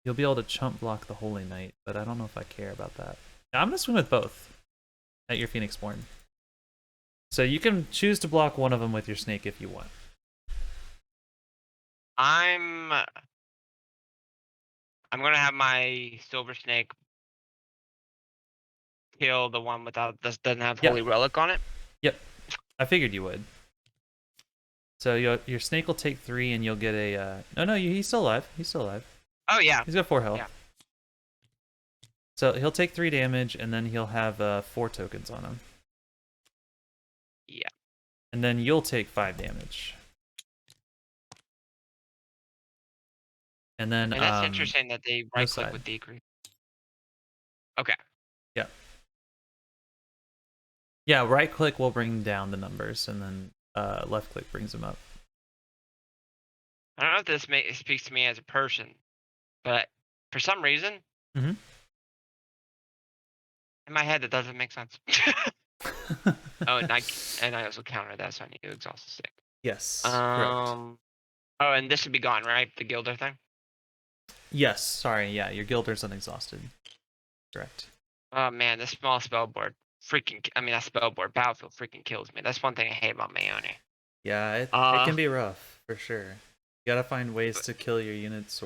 You'll be able to chump block the Holy Knight, but I don't know if I care about that. Now, I'm gonna swing with both at your Phoenixborn. So you can choose to block one of them with your snake if you want. I'm I'm gonna have my silver snake kill the one without this doesn't have Yep, holy relic on it. yep. I figured you would. So your snake will take 3, and you'll get a. No, no, he's still alive. He's still alive. Oh yeah. He's got 4 Yeah. health. So he'll take 3 damage, and then he'll have 4 tokens on him. Yeah. And then you'll take 5 damage. And then And that's interesting that they no right click side. with decrease. Okay. Yeah. Yeah, right click will bring down the numbers, and then left click brings them up. I don't know if this speaks to me as a person, but for some reason, Mm-hmm. in my head, that doesn't make sense. Oh, and I also counter that, so I need to exhaust the stick. Yes, correct. Um. Oh, and this should be gone, right? The Gilder thing. Yes, sorry, yeah, your Gilder's unexhausted. Correct. Oh man, this small spell board freaking. I mean, that spell board battlefield freaking kills me. That's one thing I hate about Mayone. Yeah, it Uh, can be rough, for sure. You gotta find ways but to kill your units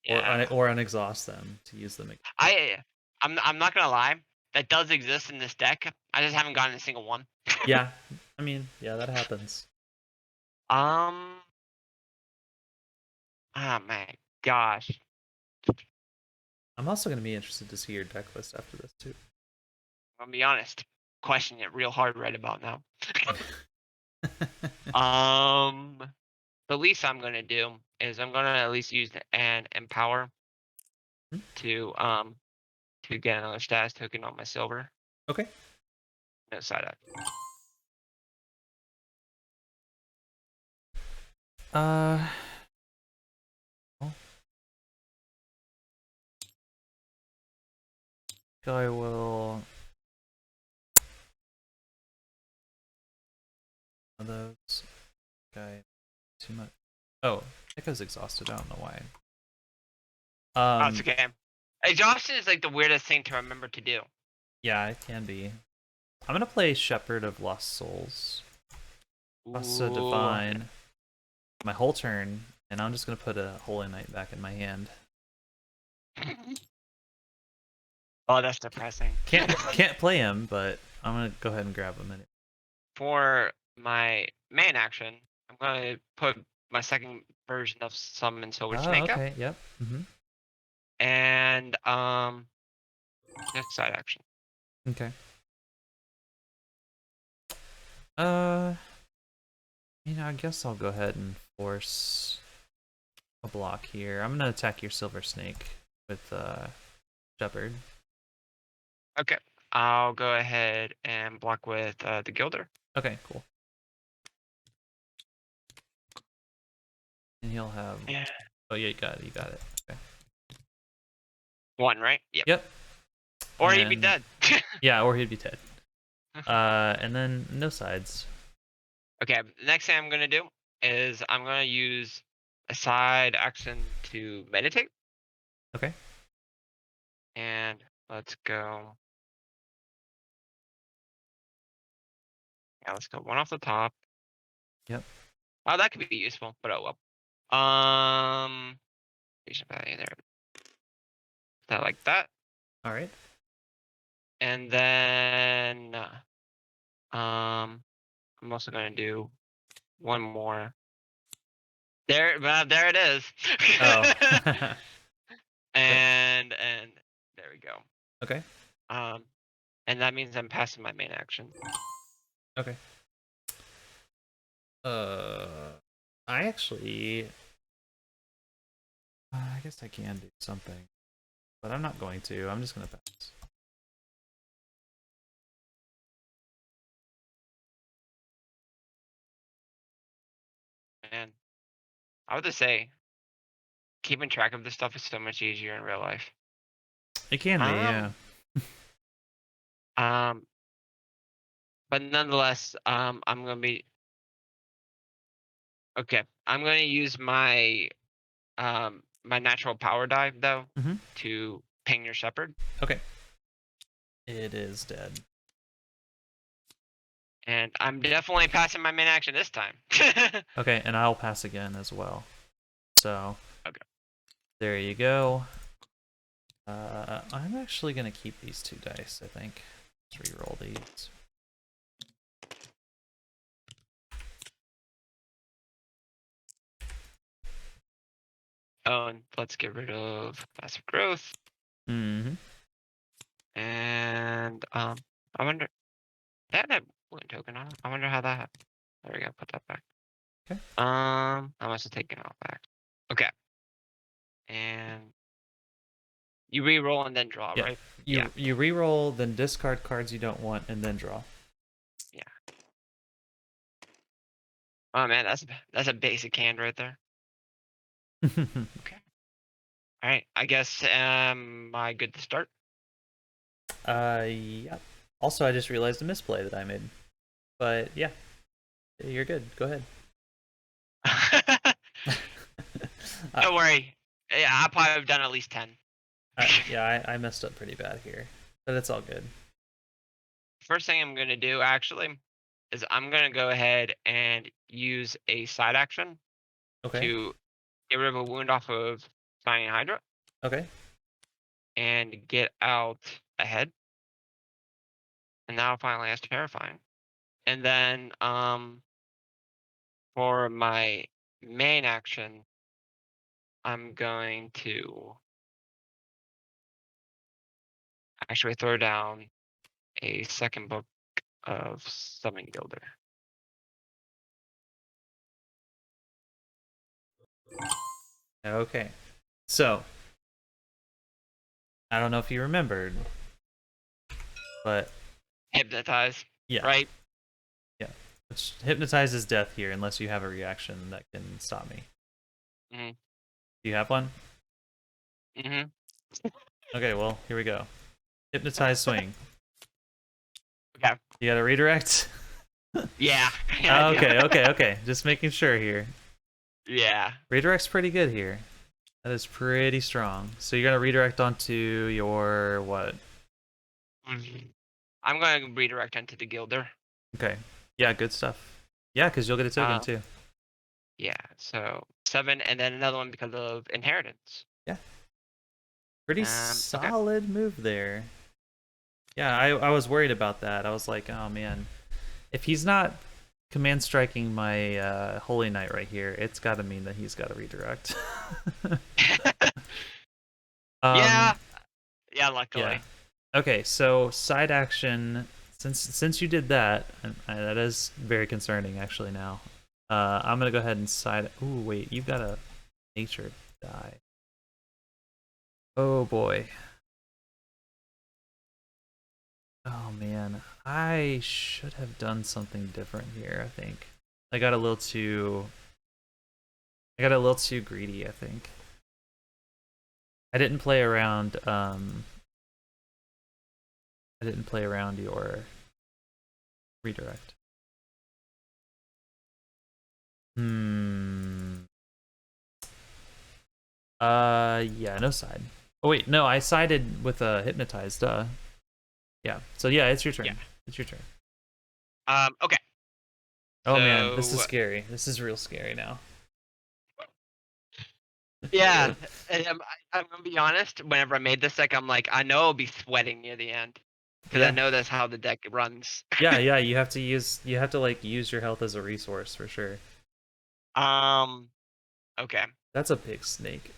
yeah, or unexhaust them to use them. I I'm not gonna lie. That does exist in this deck. I just haven't gotten a single one. Yeah, I mean, yeah, that happens. Um. Oh my gosh. I'm also gonna be interested to see your deck list after this too. I'll be honest. Questioning it real hard right about now. Um. The least I'm gonna do is I'm gonna at least use an empower to get another status token on my silver. Okay. No side eye. Uh, well, I will. One of those. Guy, too much. Oh, Echo's exhausted. I don't know why. Oh, it's okay. Exhaustion is like the weirdest thing to remember to do. Yeah, it can be. I'm gonna play Shepherd of Lost Souls. Rasa Ooh. Divine. My whole turn, and I'm just gonna put a Holy Knight back in my hand. Oh, that's depressing. Can't play him, but I'm gonna go ahead and grab him. For my main action, I'm gonna put my second version of Summon Silver Oh, Snake up, okay. Yep. and next side action. Okay. Uh, I guess I'll go ahead and force a block here. I'm gonna attack your Silver Snake with Shepherd. Okay, I'll go ahead and block with the Gilder. Okay, cool. And he'll have. Yeah. Oh yeah, you got it. You got it. Okay. One, right? Yep. Yep. Or he'd be And dead. yeah, or he'd be dead. And then no sides. Okay, the next thing I'm gonna do is I'm gonna use a side action to meditate, Okay. and let's go. Yeah, let's go one off the top. Yep. Oh, that could be useful, but oh well. Patient value there. That like that, All right. and then I'm also gonna do one more. There it is. Oh. Yep. and there we go. Okay. Um, and that means I'm passing my main action. Okay. Uh, I actually. I guess I can do something, but I'm not going to. I'm just gonna pass. And I would just say keeping track of this stuff is so much easier in real life. It can be, yeah. Um, um, but nonetheless, I'm gonna be okay. I'm gonna use my natural power dive though Mm-hmm. to ping your shepherd, Okay. It is dead. and I'm definitely passing my main action this time. Okay, and I'll pass again as well. So Okay. there you go. I'm actually gonna keep these 2 dice. I think. Let's re-roll these. Oh, and let's get rid of passive growth. Mm-hmm. And I wonder that had wound token on it. I wonder how that happened. There we go. Put that back. Okay. I must have taken it all back. Okay. And you re-roll and then draw, Yeah. right? You Yeah. you re-roll, then discard cards you don't want, and then draw. Yeah. Oh man, that's a basic hand right there. Okay. All right. I guess am I good to start? Yeah. Also, I just realized a misplay that I made. But yeah, you're good. Go ahead. Don't worry. Yeah, I probably have done at least 10. Yeah, I messed up pretty bad here, but it's all good. First thing I'm gonna do actually is I'm gonna go ahead and use a side action Okay. to get rid of a wound off of Signing Hydra Okay. and get out ahead. And now finally that's terrifying. And then for my main action, I'm going to actually throw down a second book of Summon Gilder. Okay. So, I don't know if you remembered, but Hypnotize, yeah, right? yeah. Which hypnotizes death here unless you have a reaction that can stop me. Mhm. Do you have one? Mhm. Okay, well, here we go. Hypnotize swing. Okay. You got a redirect? Yeah. Yeah, I do. Okay, okay, okay. Just making sure here. Yeah. Redirect's pretty good here. That is pretty strong. So you're gonna redirect onto your what? Mhm. I'm going to redirect into the Gilder. Okay. Yeah, good stuff. Yeah, because you'll get a token Uh, too. yeah. So 7, and then another one because of inheritance. Yeah. Pretty Okay. solid move there. Yeah, I was worried about that. I was like, oh man, if he's not command striking my Holy Knight right here, it's got to mean that he's got to redirect. um, Yeah. Yeah. yeah. Luckily. Okay, so side action. Since you did that, and that is very concerning actually. Now, I'm gonna go ahead and side. Ooh, wait, you've got a nature die. Oh boy. Oh man, I should have done something different here. I think I got a little too. I got a little too greedy. I think I didn't play around. I didn't play around your redirect. Hmm. Yeah, no side. Oh wait, no, I sided with hypnotized. Yeah. So yeah, it's your Yeah. turn. It's your turn. Okay. Oh man, this is So scary. This is real scary now. yeah, and I'm gonna be honest. Whenever I made this deck, I'm like, I know I'll be sweating near the end because I Yeah. know that's how the deck runs. Yeah, yeah, you have to like use your health as a resource for sure. um. Okay. That's a big snake.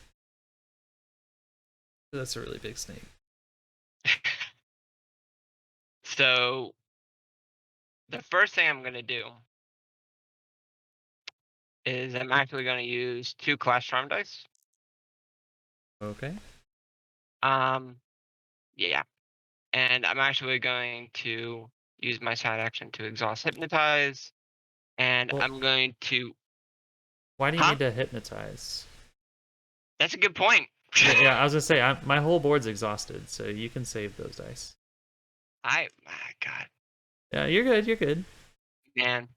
That's a really big snake. So the first thing I'm gonna do is I'm actually gonna use 2 Clash Charm dice. Okay. Um. Yeah. And I'm actually going to use my side action to exhaust hypnotize, and Well, I'm going to. why do you Huh? need to hypnotize? That's a good point. Yeah, yeah, I was gonna say my whole board's exhausted, so you can save those dice. My God, Yeah, you're good. You're good. man.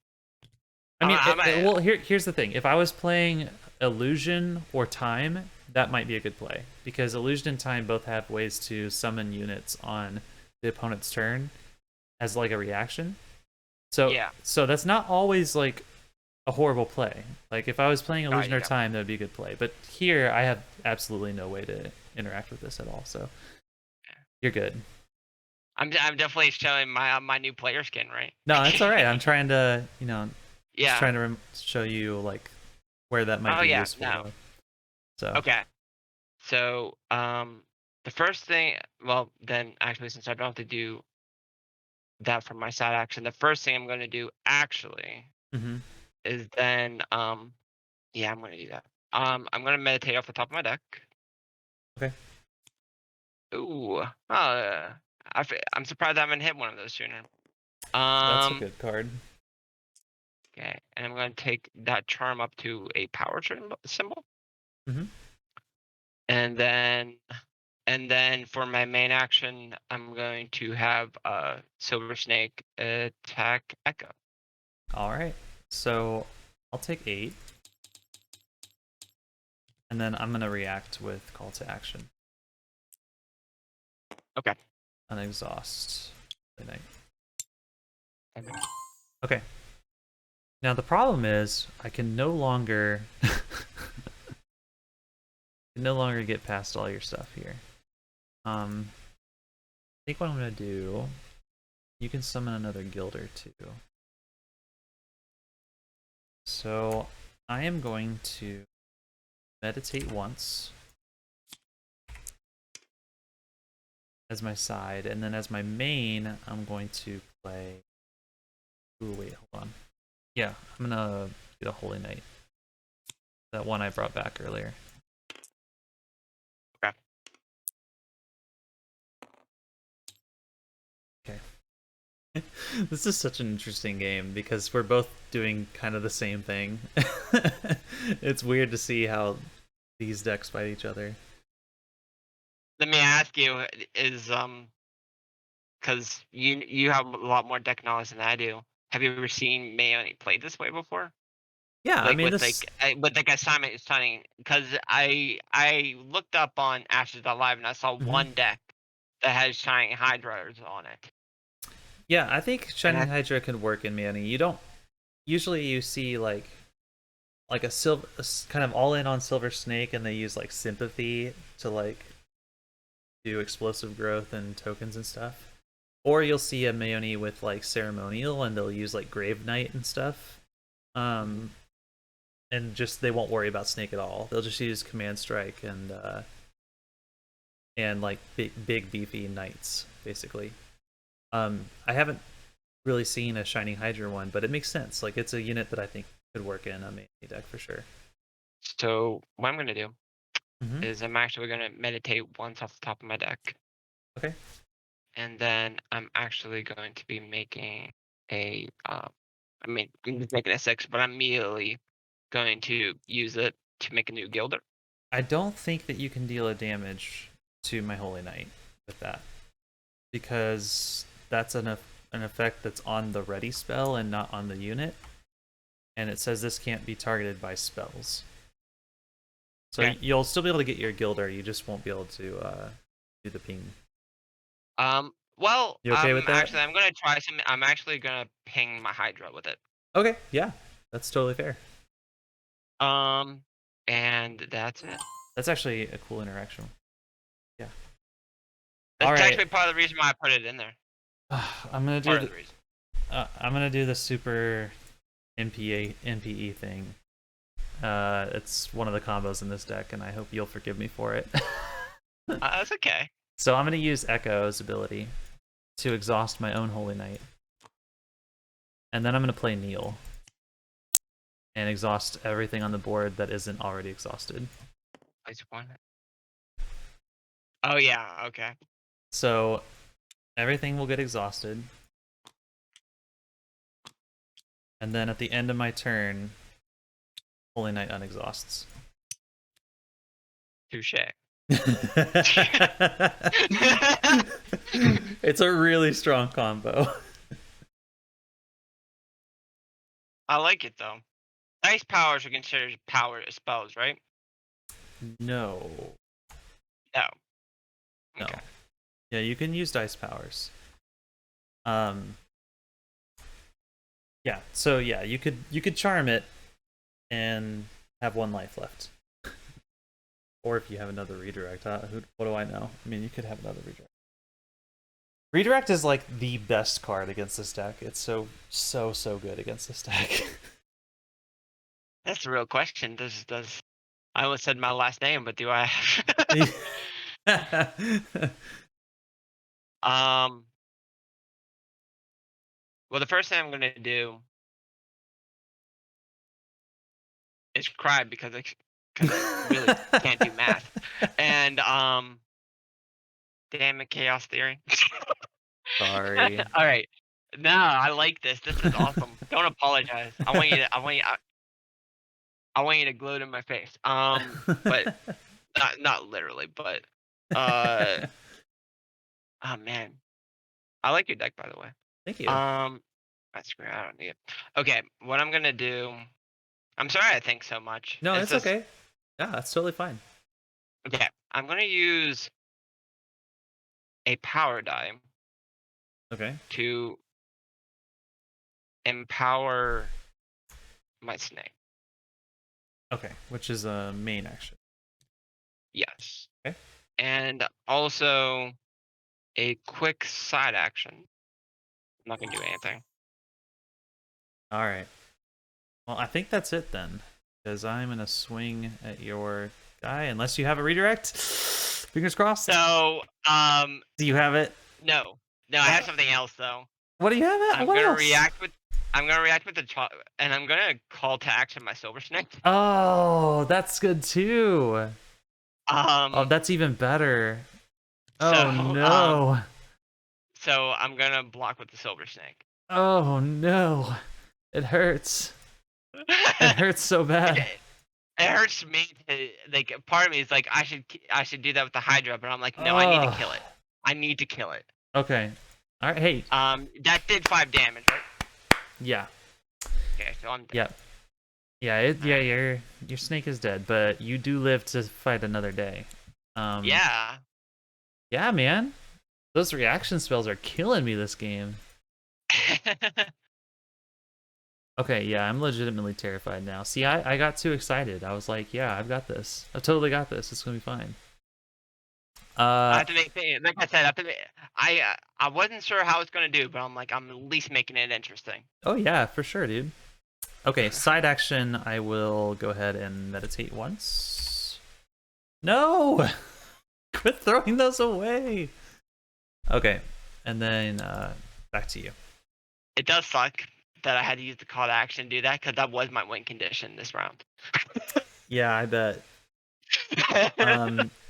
I mean, I'm a, well, here's the thing. If I was playing illusion or time, that might be a good play because illusion and time both have ways to summon units on the opponent's turn as like a reaction. So, yeah. so that's not always like a horrible play. Like if I was playing Got illusion you. or Got time, that would be a good play. But here, I have absolutely no way to interact with this at all. So you. you're good. I'm definitely showing my new player skin, right? No, that's all right. I'm trying to, just Yeah. trying to show you like where that might Oh be yeah. useful No. though. So. Okay. So the first thing, well, then actually, since I don't have to do that for my side action, the first thing I'm going to do actually Hmm. is then yeah, I'm going to do that. I'm going to meditate off the top of my deck. Okay. Ooh. I'm surprised I haven't hit one of those sooner. That's a Um. good card. Okay, and I'm going to take that charm up to a power symbol, Hmm. and then for my main action, I'm going to have Silver Snake attack Echo. All right. So I'll take 8, and then I'm gonna react with call to action Okay. and exhaust. And Okay. Now the problem is I can no longer get past all your stuff here. I think what I'm gonna do, you can summon another Gilder too. So I am going to meditate once as my side, and then as my main, I'm going to play. Ooh, wait, hold on. Yeah, I'm gonna do the Holy Knight, that one I brought back earlier. Okay. Okay. This is such an interesting game because we're both doing kind of the same thing. It's weird to see how these decks fight each other. Let me ask you, is because you have a lot more deck knowledge than I do. Have you ever seen Mayoni play this way before? Yeah, I Like mean this. with like assignment stunning? Because I looked up on Ashes.live and I saw Mhm. one deck that has Shining Hydras on it, Yeah, I think and Shining Hydra can work in Manny. You don't usually you see like a silver kind of all in on Silver Snake, and they use like sympathy to like do explosive growth and tokens and stuff. Or you'll see a Mayoni with like ceremonial, and they'll use like Grave Knight and stuff. Mhm. Um, and just they won't worry about Snake at all. They'll just use Command Strike and like big beefy knights basically. I haven't really seen a Shining Hydra one, but it makes sense. Like it's a unit that I think could work in a main deck for sure. So what I'm gonna do Mm-hmm. is I'm actually gonna meditate once off the top of my deck, Okay. and then I'm actually going to be making a I mean, I'm just making a 6, but I'm immediately going to use it to make a new Gilder. I don't think that you can deal a damage to my Holy Knight with that because that's an effect that's on the ready spell and not on the unit, and it says this can't be targeted by spells. So Okay. you'll still be able to get your Gilder, you just won't be able to do the ping. Well, You okay with that? actually, I'm gonna try some. I'm actually gonna ping my Hydra with it. Okay, yeah, that's totally fair. Um, and that's it. That's actually a cool interaction. Yeah. All That's right, actually part of the reason why I put it in there. I'm gonna do Part of the the reason. super MPE thing. It's one of the combos in this deck, and I hope you'll forgive me for it. That's okay. So I'm gonna use Echo's ability to exhaust my own Holy Knight, and then I'm gonna play Kneel and exhaust everything on the board that isn't already exhausted. Place one. Oh yeah. Okay. So everything will get exhausted, and then at the end of my turn, Holy Knight unexhausts. Touche. It's a really strong combo. I like it though. Ice powers are considered power spells, right? No, No. no. Okay. Yeah, you can use dice powers. Um, yeah. So yeah, you could charm it and have one life left. Or if you have another redirect, what do I know? I mean, you could have another redirect. Redirect is like the best card against this deck. It's so good against this deck. That's the real question. Does I almost said my last name, but do I? um. Well, the first thing I'm gonna do is cry because I really can't do math. And damn it, chaos theory. Sorry. All right. No, I like this. This is awesome. Don't apologize. I want you to gloat in my face. But not literally, but uh oh man. I like your deck by the way. Thank you. That's great. I don't need it. Okay, what I'm gonna do, I'm sorry I think so much. No, It's it's just okay. Yeah, that's totally fine. okay. I'm gonna use a power die Okay. to empower my snake. Okay, which is a main action. Yes. Okay. And also a quick side action. I'm not gonna do anything. All right. Well, I think that's it then, because I'm gonna swing at your guy unless you have a redirect. Fingers crossed. So, Do you have it? no. No, I have something else though. What do you have? I'm What gonna else? react with I'm gonna react with the and I'm gonna call to action my silver snake. Oh, that's good too. Oh, Um, that's even better. so, Oh no. So I'm gonna block with the Silver Snake. Oh no. It hurts. It hurts so bad. it, it hurts me to like. Part of me is like, I should do that with the Hydra, but I'm like, no, I need to Oh. kill it. I need to kill it. Okay. All right. Hey. That did 5 damage, right? Yeah. Okay, so I'm dead. Yeah. Yeah. Yeah. Alright. Your snake is dead, but you do live to fight another day. Um. Yeah. Yeah, man. Those reaction spells are killing me this game. Okay, yeah, I'm legitimately terrified now. See, I got too excited. I was like, yeah, I've got this. I've totally got this. It's gonna be fine. I Uh, have to make like I said, I have to I wasn't sure how it's gonna do, but I'm like, I'm at least making it interesting. oh yeah, for sure, dude. Okay, side action, I will go ahead and meditate once. No! Quit throwing those away! Okay, and then back to you. It does suck that I had to use the call to action to do that because that was my win condition this round. Yeah, I bet.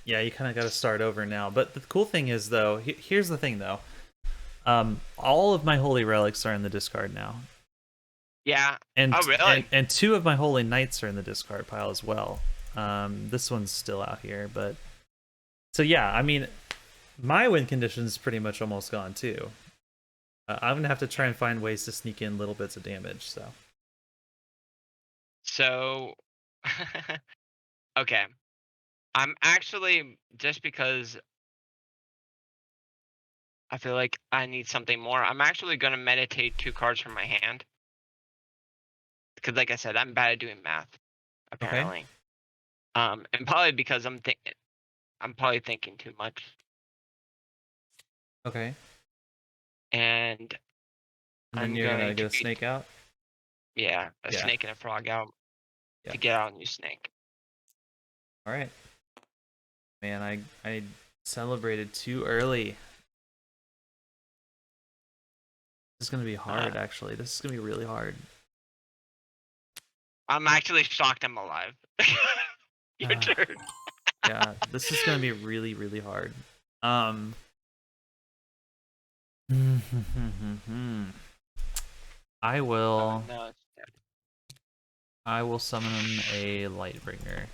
Yeah, you kind of got to start over now. But the cool thing is, though, here's the thing, though. All of my holy relics are in the discard now, Yeah. and Oh, really? and two of my holy knights are in the discard pile as well. This one's still out here, but so yeah, I mean, my win condition's pretty much almost gone too. I'm gonna have to try and find ways to sneak in little bits of damage. So So, okay. I'm actually just because I feel like I need something more. I'm actually gonna meditate 2 cards from my hand because, like I said, I'm bad at doing math okay, apparently. And probably because I'm probably thinking too much, okay, and and then I'm you're gonna going get to a be snake out. yeah, a Yeah, snake and a frog out yeah. to get out a new snake. All right, man. I celebrated too early. This is gonna be Uh, hard, actually. This is gonna be really hard. I'm actually shocked I'm alive. Your turn. Yeah, this is gonna be really, really hard. Um, I Oh will. no, it's dead. I will summon a Lightbringer.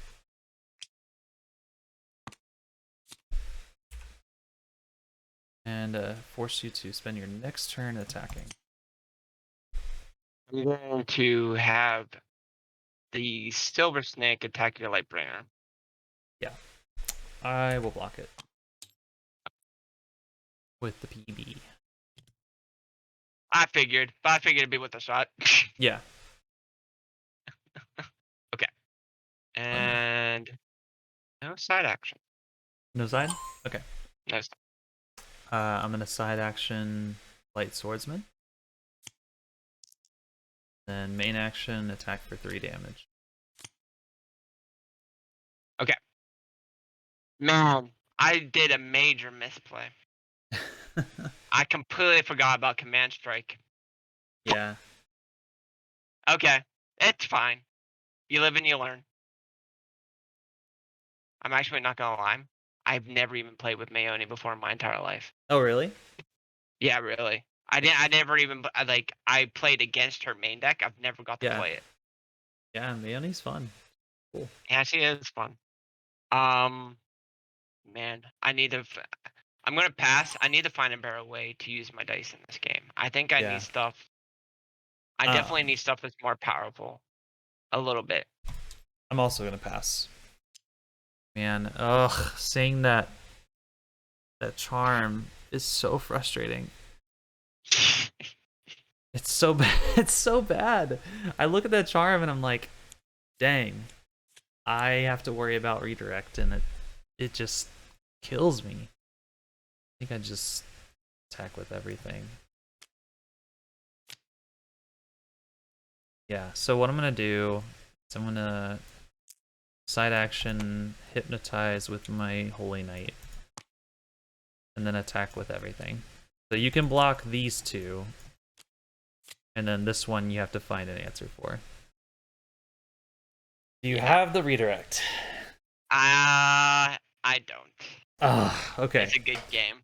And force you to spend your next turn attacking. I'm going to have the silver snake attack your lightbringer. Yeah, I will block it with the PB. But I figured it'd be worth a shot. Yeah. Okay. And no side action. No side? Okay. No. I'm gonna side action Light Swordsman. Then main action attack for 3 damage. Okay. Man, I did a major misplay. I completely forgot about command strike. Yeah. Okay, it's fine. You live and you learn. I'm actually not gonna lie. I've never even played with Mayoni before in my entire life. Oh, really? Yeah, really. I didn't. I never even like. I played against her main deck. I've never got to Yeah. play it. Yeah, Mayoni's fun. Cool. Yeah, she is fun. Um, man, I'm gonna pass. I need to find a better way to use my dice in this game. I think I Yeah. need stuff. I definitely need stuff that's more powerful. A little bit. I'm also gonna pass. Man, ugh, saying that charm is so frustrating. It's so bad. It's so bad. I look at that charm and I'm like, dang, I have to worry about redirect, and it just kills me. I think I just attack with everything. Yeah. So what I'm gonna do is I'm gonna side action hypnotize with my Holy Knight, and then attack with everything. So you can block these two, and then this one you have to find an answer for. Do you have the redirect? I don't. Ah, okay. It's a good game.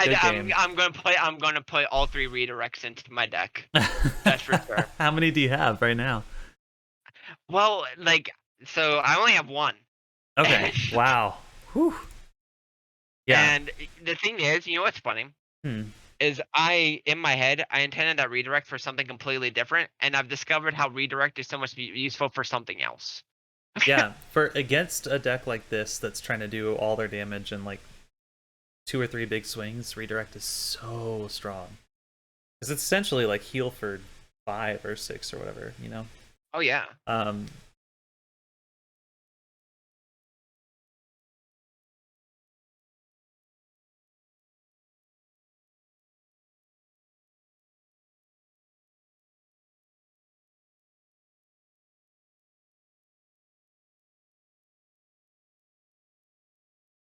Good game. I'm gonna put all 3 redirects into my deck. That's for sure. How many do you have right now? Well, like, so I only have 1. Okay. Wow. Whew. Yeah. And the thing is, you know what's funny? Hmm. Is in my head, I intended that redirect for something completely different, and I've discovered how redirect is so much useful for something else. Yeah. For against a deck like this that's trying to do all their damage in like 2 or 3 big swings, redirect is so strong. Because it's essentially like heal for 5 or 6 or whatever, you know? Oh, yeah.